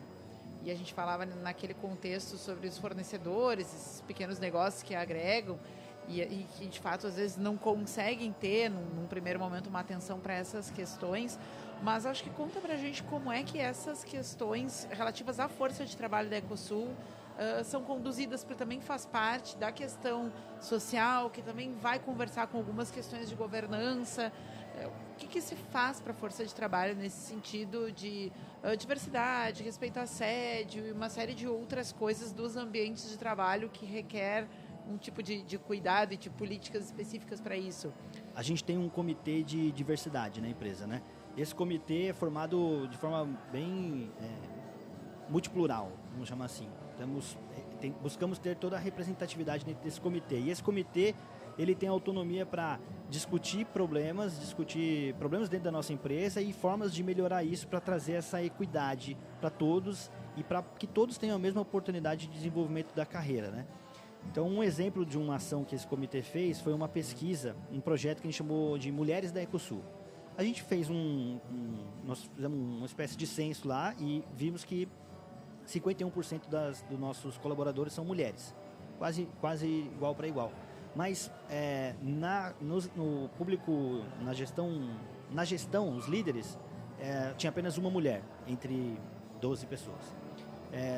E a gente falava naquele contexto sobre os fornecedores, esses pequenos negócios que agregam e que, de fato, às vezes não conseguem ter, num primeiro momento, uma atenção para essas questões. Mas acho que conta para a gente como é que essas questões relativas à força de trabalho da Ecosul são conduzidas, porque também faz parte da questão social, que também vai conversar com algumas questões de governança. O que se faz para a força de trabalho nesse sentido de diversidade, respeito ao assédio e uma série de outras coisas dos ambientes de trabalho que requer um tipo de cuidado e de políticas específicas para isso? A gente tem um comitê de diversidade na empresa, né? Esse comitê é formado de forma bem multiplural, vamos chamar assim. Buscamos ter toda a representatividade dentro desse comitê. E esse comitê, ele tem autonomia para discutir problemas dentro da nossa empresa e formas de melhorar isso para trazer essa equidade para todos e para que todos tenham a mesma oportunidade de desenvolvimento da carreira, né? Então, um exemplo de uma ação que esse comitê fez foi uma pesquisa, um projeto que a gente chamou de Mulheres da Ecosul. A gente fez nós fizemos uma espécie de censo lá e vimos que 51% dos nossos colaboradores são mulheres, quase igual para igual. Mas no público, na gestão, os líderes, tinha apenas uma mulher entre 12 pessoas.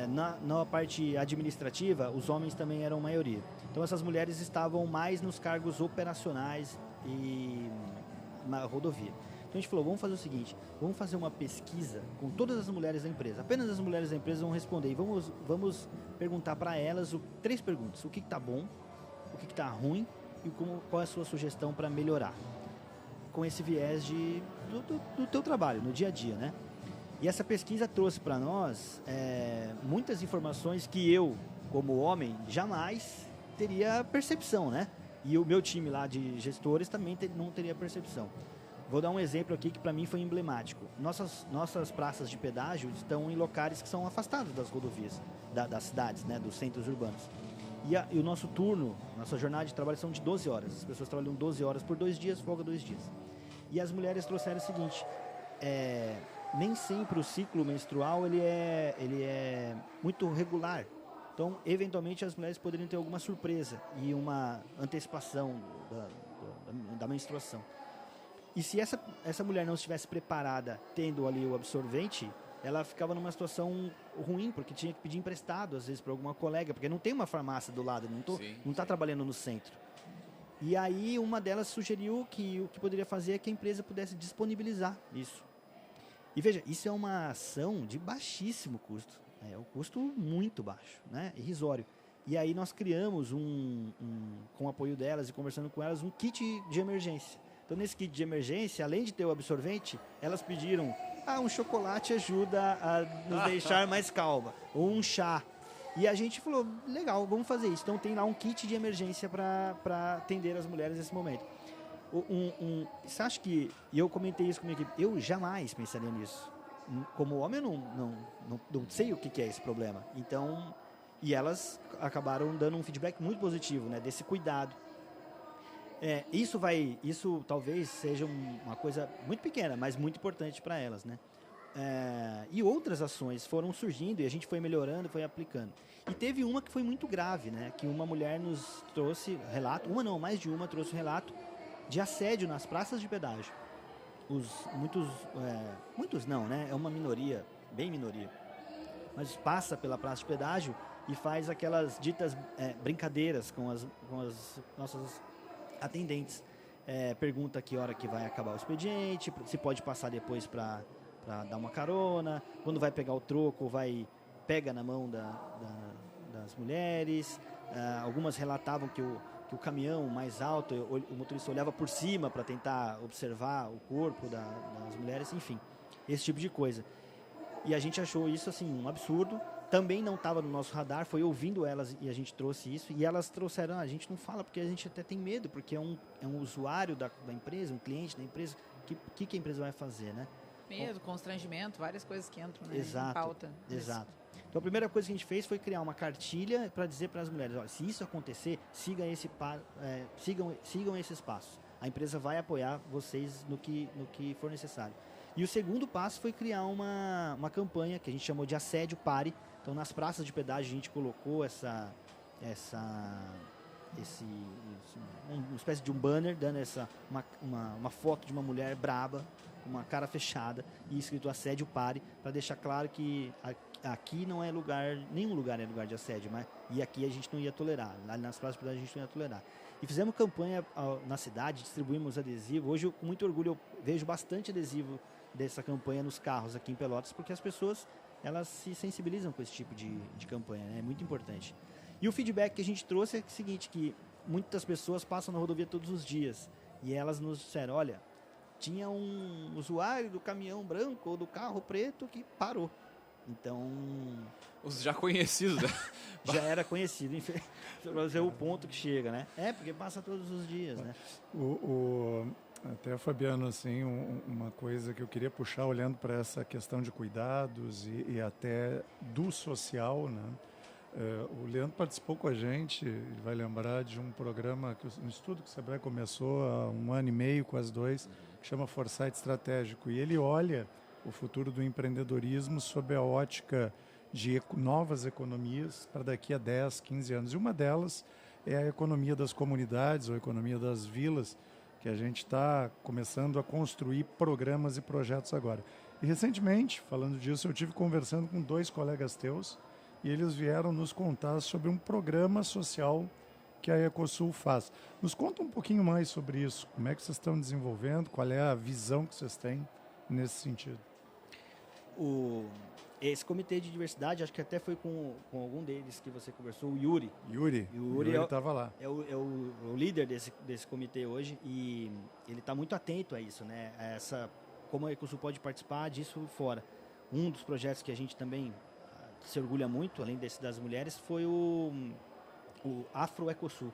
Na parte administrativa, os homens também eram maioria. Então essas mulheres estavam mais nos cargos operacionais e na rodovia. Então a gente falou, vamos fazer o seguinte, vamos fazer uma pesquisa com todas as mulheres da empresa. Apenas as mulheres da empresa vão responder e vamos perguntar para elas 3 perguntas. O que está bom, o que está ruim e qual é a sua sugestão para melhorar. Com esse viés do teu trabalho, no dia a dia, né? E essa pesquisa trouxe para nós muitas informações que eu, como homem, jamais teria percepção, né? E o meu time lá de gestores também não teria percepção. Vou dar um exemplo aqui que para mim foi emblemático. Nossas praças de pedágio estão em locais que são afastados das rodovias, das cidades, né, dos centros urbanos. E o nosso turno, nossa jornada de trabalho são de 12 horas. As pessoas trabalham 12 horas por 2 dias, folga 2 dias. E as mulheres trouxeram o seguinte, nem sempre o ciclo menstrual ele é muito regular. Então, eventualmente, as mulheres poderiam ter alguma surpresa e uma antecipação da menstruação. E se essa mulher não estivesse preparada, tendo ali o absorvente, ela ficava numa situação ruim, porque tinha que pedir emprestado, às vezes, para alguma colega, porque não tem uma farmácia do lado, não está trabalhando no centro. E aí, uma delas sugeriu que o que poderia fazer é que a empresa pudesse disponibilizar isso. E veja, isso é uma ação de baixíssimo custo, é um custo muito baixo, né? Irrisório. E aí nós criamos, com o apoio delas e conversando com elas, um kit de emergência. Então, nesse kit de emergência, além de ter o absorvente, elas pediram, um chocolate ajuda a nos deixar mais calma, ou um chá. E a gente falou, legal, vamos fazer isso. Então, tem lá um kit de emergência para atender as mulheres nesse momento. Você acha que, e eu comentei isso com a minha equipe, eu jamais pensaria nisso. Como homem, eu não sei o que é esse problema. Então, e elas acabaram dando um feedback muito positivo, né, desse cuidado. Isso talvez seja uma coisa muito pequena, mas muito importante para elas, né? E outras ações foram surgindo e a gente foi melhorando, foi aplicando. E teve uma que foi muito grave, né? Que uma mulher nos trouxe relato, mais de uma trouxe relato de assédio nas praças de pedágio. Muitos não, né? É uma minoria, bem minoria. Mas passa pela praça de pedágio e faz aquelas ditas brincadeiras com as nossas atendentes. Pergunta que hora que vai acabar o expediente, se pode passar depois para dar uma carona, quando vai pegar o troco, pega na mão das mulheres. Algumas relatavam que o caminhão mais alto, o motorista olhava por cima para tentar observar o corpo das mulheres, enfim, esse tipo de coisa. E a gente achou isso assim um absurdo. Também não estava no nosso radar, foi ouvindo elas e a gente trouxe isso. E elas trouxeram, a gente não fala porque a gente até tem medo, porque é um usuário da empresa, um cliente da empresa, que a empresa vai fazer, né? Medo, constrangimento, várias coisas que entram, né, Exato, em pauta. exato. Então a primeira coisa que a gente fez foi criar uma cartilha para dizer para as mulheres, olha, se isso acontecer, sigam esses passos. A empresa vai apoiar vocês no que for necessário. E o segundo passo foi criar uma campanha que a gente chamou de Assédio Pare. Então nas praças de pedágio a gente colocou uma espécie de um banner dando uma foto de uma mulher braba, uma cara fechada e escrito Assédio Pare, para deixar claro que aqui não é lugar, nenhum lugar é lugar de assédio, e aqui a gente não ia tolerar, lá nas praças de pedágio a gente não ia tolerar. E fizemos campanha na cidade, distribuímos adesivo. Hoje, com muito orgulho, eu vejo bastante adesivo dessa campanha nos carros aqui em Pelotas, porque as pessoas elas se sensibilizam com esse tipo de campanha, né? É muito importante. E o feedback que a gente trouxe é o seguinte, que muitas pessoas passam na rodovia todos os dias e elas nos disseram, olha, tinha um usuário do caminhão branco ou do carro preto que parou. Então... Os já conhecidos, né? Já era conhecido, mas é o ponto que chega, né? Porque passa todos os dias, né? Até, Fabiano, assim, uma coisa que eu queria puxar, olhando para essa questão de cuidados e até do social, né? O Leandro participou com a gente, ele vai lembrar de um programa, um estudo que o Sebrae começou há 1 ano e meio, quase 2, que chama Foresight Estratégico, e ele olha o futuro do empreendedorismo sob a ótica de novas economias para daqui a 10, 15 anos. E uma delas é a economia das comunidades, ou a economia das vilas, que a gente está começando a construir programas e projetos agora. E recentemente, falando disso, eu estive conversando com 2 colegas teus e eles vieram nos contar sobre um programa social que a Ecosul faz. Nos conta um pouquinho mais sobre isso. Como é que vocês estão desenvolvendo? Qual é a visão que vocês têm nesse sentido? Esse comitê de diversidade, acho que até foi com algum deles que você conversou, o Yuri. Yuri estava lá. É o líder desse comitê hoje e ele está muito atento a isso, né? Como a Ecosul pode participar disso fora. Um dos projetos que a gente também se orgulha muito, além das mulheres, foi o Afro Ecosul.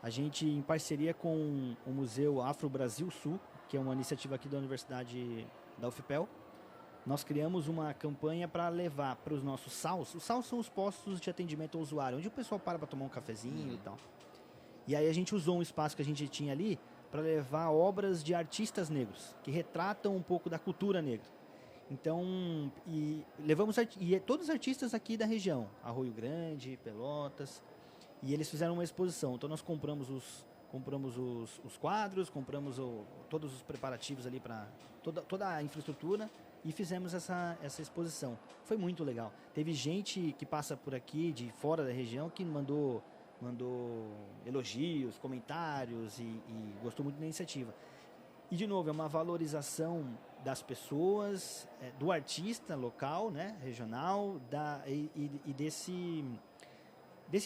A gente, em parceria com o Museu Afro Brasil Sul, que é uma iniciativa aqui da Universidade da UFPEL, nós criamos uma campanha para levar para os nossos SAUs. Os SAUs são os postos de atendimento ao usuário, onde o pessoal para tomar um cafezinho e tal. E aí a gente usou um espaço que a gente tinha ali para levar obras de artistas negros, que retratam um pouco da cultura negra. Então, levamos todos os artistas aqui da região, Arroio Grande, Pelotas, e eles fizeram uma exposição. Então nós compramos os quadros, compramos todos os preparativos ali para toda a infraestrutura e fizemos essa exposição. Foi muito legal. Teve gente que passa por aqui, de fora da região, que mandou elogios, comentários e gostou muito da iniciativa. E, de novo, é uma valorização das pessoas, do artista local, né, regional, e desse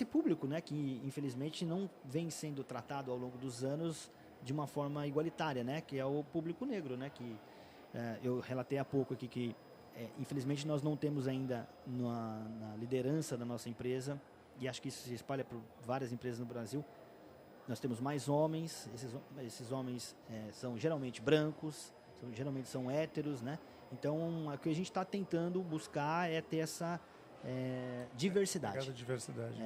público, né, que infelizmente não vem sendo tratado ao longo dos anos de uma forma igualitária, né, que é o público negro, né, que eu relatei há pouco aqui que infelizmente nós não temos ainda na liderança da nossa empresa, e acho que isso se espalha por várias empresas no Brasil. Nós temos mais homens, esses homens são geralmente brancos, geralmente são héteros, né? Então, o que a gente está tentando buscar é ter essa diversidade. Diversidade.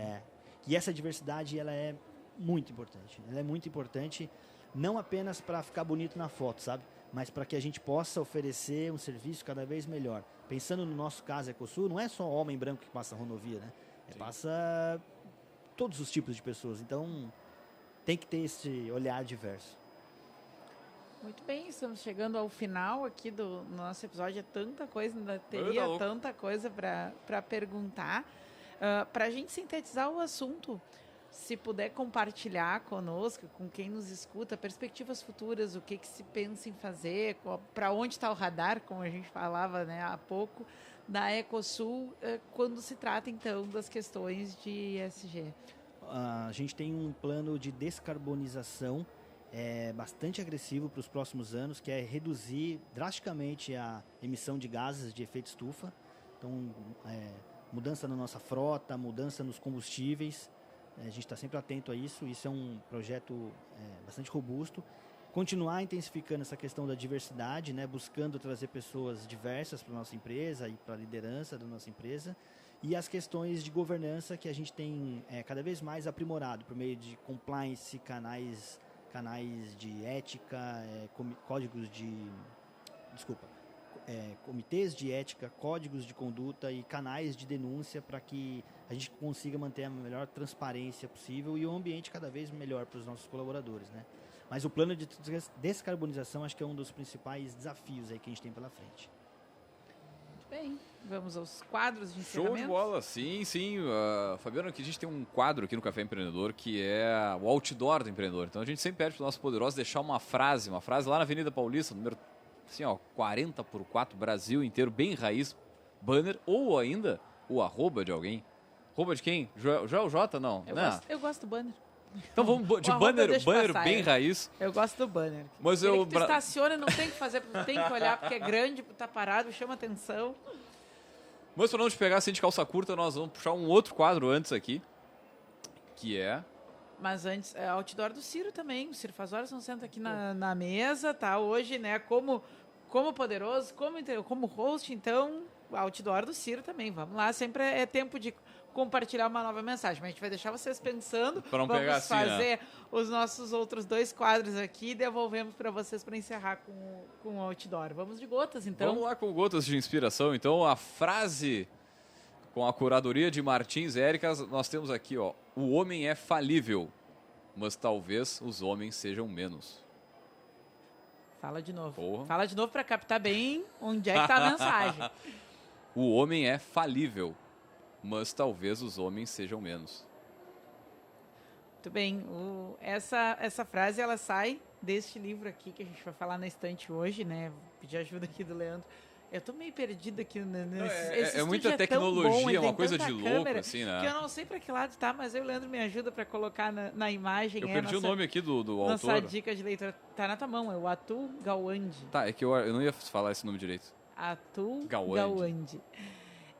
E essa diversidade, ela é muito importante. Ela é muito importante, não apenas para ficar bonito na foto, sabe? Mas para que a gente possa oferecer um serviço cada vez melhor. Pensando no nosso caso, Ecosul, não é só homem branco que passa a rodovia, né? Passa todos os tipos de pessoas. Então, tem que ter esse olhar diverso. Muito bem, estamos chegando ao final aqui do nosso episódio. É tanta coisa, ainda teria tanta coisa para perguntar. Para a gente sintetizar o assunto, se puder compartilhar conosco, com quem nos escuta, perspectivas futuras, o que se pensa em fazer, para onde está o radar, como a gente falava, né, há pouco, da Ecosul, quando se trata, então, das questões de ESG. A gente tem um plano de descarbonização bastante agressivo para os próximos anos, que é reduzir drasticamente a emissão de gases de efeito estufa. Então, mudança na nossa frota, mudança nos combustíveis. A gente está sempre atento a isso. Isso é um projeto bastante robusto. continuar intensificando essa questão da diversidade, né, buscando trazer pessoas diversas para a nossa empresa e para a liderança da nossa empresa, e as questões de governança que a gente tem cada vez mais aprimorado por meio de compliance, canais de ética, comitês de ética, códigos de conduta e canais de denúncia para que a gente consiga manter a melhor transparência possível e um ambiente cada vez melhor para os nossos colaboradores, né? Mas o plano de descarbonização acho que é um dos principais desafios aí que a gente tem pela frente. Muito bem, vamos aos quadros de encerramento. Show de bola, sim. Fabiano, aqui a gente tem um quadro aqui no Café Empreendedor que é o outdoor do empreendedor. Então a gente sempre pede para o nosso poderoso deixar uma frase lá na Avenida Paulista, número 40x4, Brasil inteiro, bem raiz, banner, ou ainda o arroba de alguém. Arroba de quem? Joel J? Não. Eu gosto do banner. Então vamos de banner passar, bem raiz. Eu gosto do banner. Mas que tu estaciona, não tem que fazer, tem que olhar porque é grande, tá parado, chama atenção. Mas para não te pegar assim de calça curta, nós vamos puxar um outro quadro antes aqui, que é... Mas antes, outdoor do Ciro também. O Ciro faz horas, não senta aqui na mesa, tá? Hoje, né, como poderoso, como host, então, outdoor do Ciro também. Vamos lá, sempre é tempo de compartilhar uma nova mensagem. Mas a gente vai deixar vocês pensando. Pra não vamos pegar assim, fazer os nossos outros 2 quadros aqui e devolvemos para vocês para encerrar com o outdoor. Vamos de gotas, então. Vamos lá com gotas de inspiração. Então, a frase com a curadoria de Martins Éricas, nós temos aqui, ó. O homem é falível, mas talvez os homens sejam menos. Fala de novo. Porra. Fala de novo para captar bem onde é que tá a mensagem. O homem é falível, mas talvez os homens sejam menos. Muito bem. Essa frase, ela sai deste livro aqui que a gente vai falar na estante hoje, né? Vou pedir ajuda aqui do Leandro. Eu tô meio perdida aqui nesse É muita tecnologia, é uma coisa de louco, assim, né? Que eu não sei para que lado tá, mas aí o Leandro me ajuda para colocar na imagem. Eu perdi o nome aqui do autor. Nossa dica de leitura tá na tua mão, é o Atul Gawande. Tá, é que eu não ia falar esse nome direito. Atul Gawande.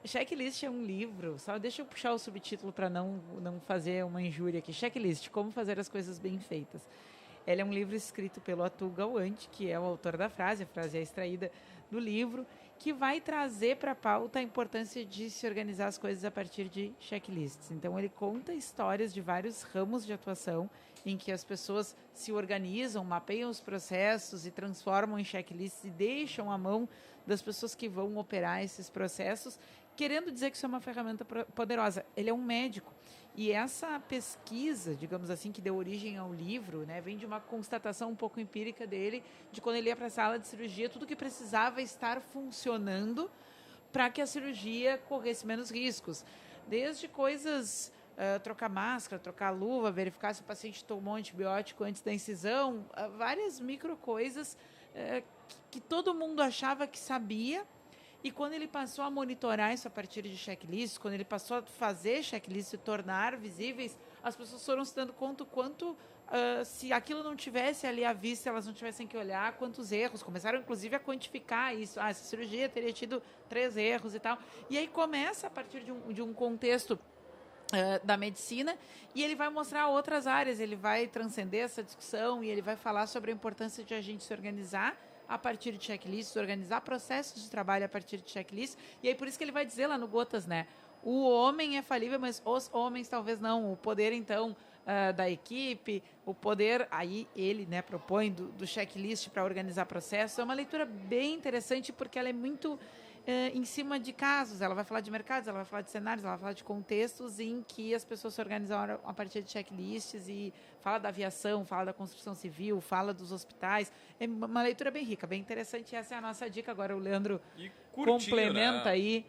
Checklist é um livro, só deixa eu puxar o subtítulo para não fazer uma injúria aqui. Checklist, como fazer as coisas bem feitas. Ele é um livro escrito pelo Atul Gawande, que é o autor da frase, a frase é extraída do livro, que vai trazer para a pauta a importância de se organizar as coisas a partir de checklists. Então, ele conta histórias de vários ramos de atuação em que as pessoas se organizam, mapeiam os processos e transformam em checklists e deixam à mão das pessoas que vão operar esses processos, querendo dizer que isso é uma ferramenta poderosa. Ele é um médico. E essa pesquisa, digamos assim, que deu origem ao livro, né, vem de uma constatação um pouco empírica dele, de quando ele ia para a sala de cirurgia, tudo que precisava estar funcionando para que a cirurgia corresse menos riscos. Desde coisas, trocar máscara, trocar luva, verificar se o paciente tomou antibiótico antes da incisão, várias micro coisas que todo mundo achava que sabia. E quando ele passou a monitorar isso a partir de checklists, quando ele passou a fazer checklists e tornar visíveis, as pessoas foram se dando conta quanto, se aquilo não tivesse ali à vista, elas não tivessem que olhar, quantos erros. Começaram, inclusive, a quantificar isso. Essa cirurgia teria tido 3 erros e tal. E aí começa, a partir de um contexto da medicina, e ele vai mostrar outras áreas, ele vai transcender essa discussão e ele vai falar sobre a importância de a gente se organizar a partir de checklists, organizar processos de trabalho a partir de checklists, e aí por isso que ele vai dizer lá no Gotas, né, o homem é falível, mas os homens talvez não, o poder então da equipe, o poder, aí ele, né, propõe do checklist para organizar processos. É uma leitura bem interessante porque ela é muito em cima de casos, ela vai falar de mercados, ela vai falar de cenários, ela vai falar de contextos em que as pessoas se organizaram a partir de checklists, e fala da aviação, fala da construção civil, fala dos hospitais. É uma leitura bem rica, bem interessante. Essa é a nossa dica. Agora o Leandro complementa, né, aí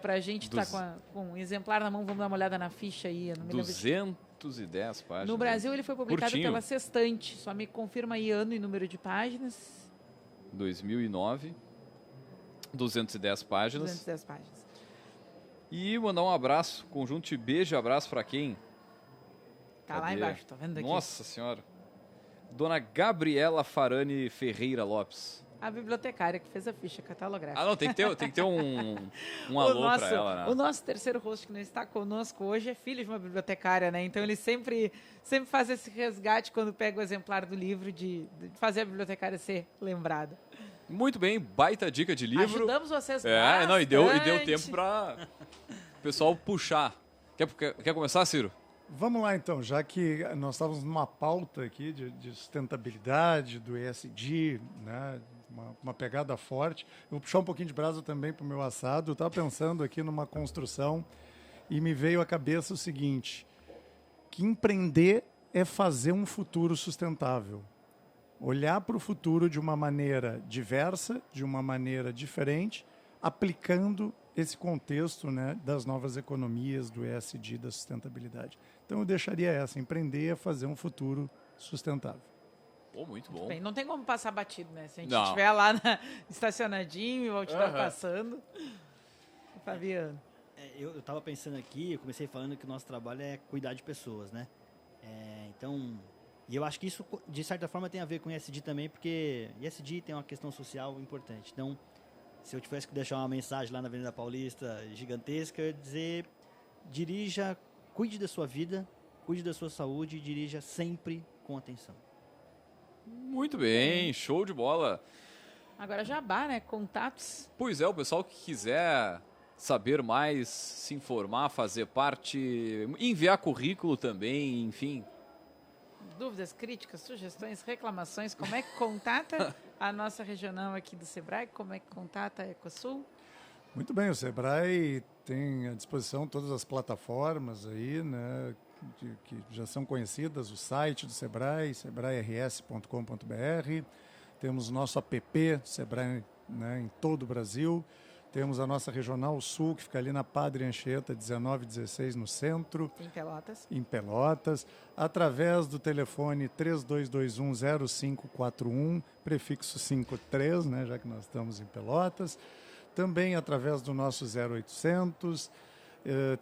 para a gente estar com um exemplar na mão. Vamos dar uma olhada na ficha aí. Eu não me 210 páginas. No Brasil ele foi publicado pela Sextante. Só me confirma aí ano e número de páginas. 2009. 210 páginas. 210 páginas. E mandar um abraço, conjunto de beijo e abraço para quem? Tá lá embaixo, tô vendo aqui. Nossa Senhora. Dona Gabriela Farani Ferreira Lopes. A bibliotecária que fez a ficha catalográfica. Ah, não, tem que ter um alô para ela, né? O nosso terceiro host que não está conosco hoje é filho de uma bibliotecária, né? Então ele sempre faz esse resgate quando pega o exemplar do livro de fazer a bibliotecária ser lembrada. Muito bem, baita dica de livro. Ajudamos vocês bastante. Não, e deu tempo para o pessoal puxar. Quer começar, Ciro? Vamos lá, então, já que nós estávamos numa pauta aqui de sustentabilidade, do ESG, né, uma pegada forte. Eu vou puxar um pouquinho de brasa também para o meu assado. Eu estava pensando aqui numa construção e me veio à cabeça o seguinte, que empreender é fazer um futuro sustentável. Olhar para o futuro de uma maneira diversa, de uma maneira diferente, aplicando esse contexto, né, das novas economias, do ESG, da sustentabilidade. Então eu deixaria essa, empreender é fazer um futuro sustentável. Muito bom. Bem, não tem como passar batido, né? Se a gente Não. estiver lá estacionadinho e o outdoor passando. Fabiano. Eu estava pensando aqui, eu comecei falando que o nosso trabalho é cuidar de pessoas, né? Então, e eu acho que isso, de certa forma, tem a ver com ESG também, porque ESG tem uma questão social importante. Então, se eu tivesse que deixar uma mensagem lá na Avenida Paulista gigantesca, eu ia dizer, cuide da sua vida, cuide da sua saúde e dirija sempre com atenção. Muito bem, show de bola. Agora jabá, né? Contatos. Pois é, o pessoal que quiser saber mais, se informar, fazer parte, enviar currículo também, enfim. Dúvidas, críticas, sugestões, reclamações, como é que contata a nossa regional aqui do Sebrae? Como é que contata a Ecosul? Muito bem, o Sebrae tem à disposição todas as plataformas aí, né, que já são conhecidas, o site do Sebrae, sebrae-rs.com.br, temos o nosso app, Sebrae, né, em todo o Brasil, temos a nossa Regional Sul, que fica ali na Padre Anchieta, 1916, no centro. Em Pelotas. Em Pelotas, através do telefone 3221-0541, prefixo 53, né, já que nós estamos em Pelotas. Também através do nosso 0800,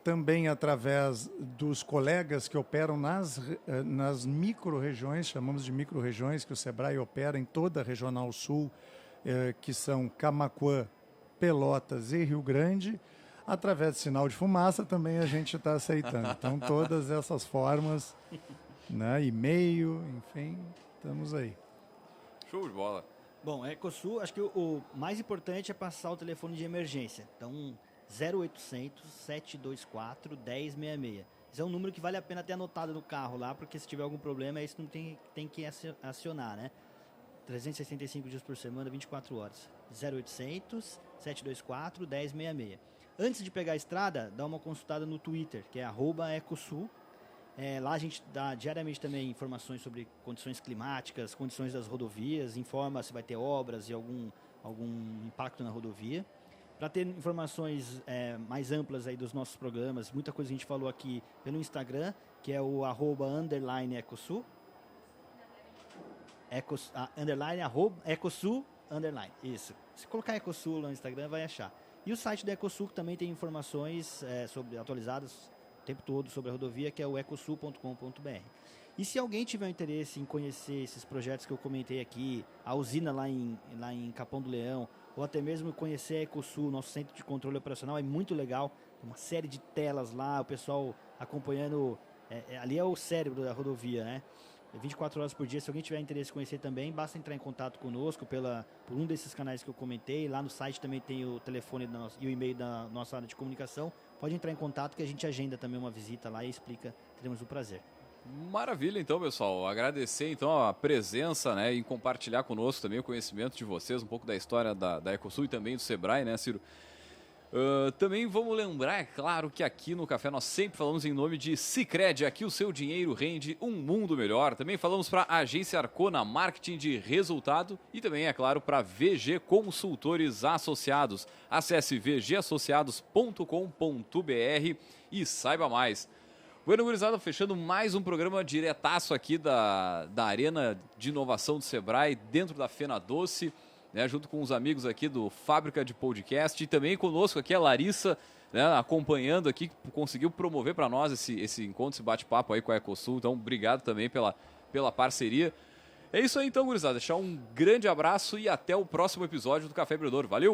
também através dos colegas que operam nas micro-regiões, chamamos de micro-regiões, que o Sebrae opera em toda a Regional Sul, que são Camaquã, Pelotas e Rio Grande. Através de sinal de fumaça também a gente está aceitando. Então, todas essas formas, né, e-mail, enfim, estamos aí. Show de bola. Bom, Ecosul, acho que o mais importante é passar o telefone de emergência. Então, 0800 724 1066. Esse é um número que vale a pena ter anotado no carro lá, porque se tiver algum problema, esse não tem que acionar, né? 365 dias por semana, 24 horas. 0800 724 1066. Antes de pegar a estrada, dá uma consultada no Twitter, que é @Ecosul. Lá a gente dá diariamente também informações sobre condições climáticas, condições das rodovias, informa se vai ter obras e algum impacto na rodovia. Para ter informações mais amplas aí dos nossos programas, muita coisa a gente falou aqui pelo Instagram, que é o @_Ecosul. Ecosul, isso. Se colocar Ecosul no Instagram, vai achar. E o site da Ecosul também tem informações atualizadas o tempo todo sobre a rodovia, que é o ecosul.com.br. E se alguém tiver interesse em conhecer esses projetos que eu comentei aqui, a usina lá em Capão do Leão, ou até mesmo conhecer a Ecosul, nosso centro de controle operacional, é muito legal. Tem uma série de telas lá, o pessoal acompanhando. Ali é o cérebro da rodovia, né? 24 horas por dia. Se alguém tiver interesse em conhecer também, basta entrar em contato conosco por um desses canais que eu comentei. Lá no site também tem o telefone e o e-mail da nossa área de comunicação. Pode entrar em contato que a gente agenda também uma visita lá e explica. Teremos o prazer. Maravilha, então, pessoal. Agradecer, então, a presença, né, e compartilhar conosco também o conhecimento de vocês, um pouco da história da Ecosul e também do Sebrae, né, Ciro? Também vamos lembrar, é claro, que aqui no Café nós sempre falamos em nome de Sicredi. Aqui o seu dinheiro rende um mundo melhor. Também falamos para a Agência Arcona Marketing de Resultado e também, é claro, para VG Consultores Associados. Acesse vgassociados.com.br e saiba mais. Bueno, gurizada, fechando mais um programa diretaço aqui da Arena de Inovação do Sebrae, dentro da Fena Doce, né, junto com os amigos aqui do Fábrica de Podcast, e também conosco aqui a Larissa, né, acompanhando aqui, que conseguiu promover para nós esse encontro, esse bate-papo aí com a Ecosul. Então, obrigado também pela parceria. É isso aí então, gurizada. Deixar um grande abraço e até o próximo episódio do Café Empreendedor. Valeu!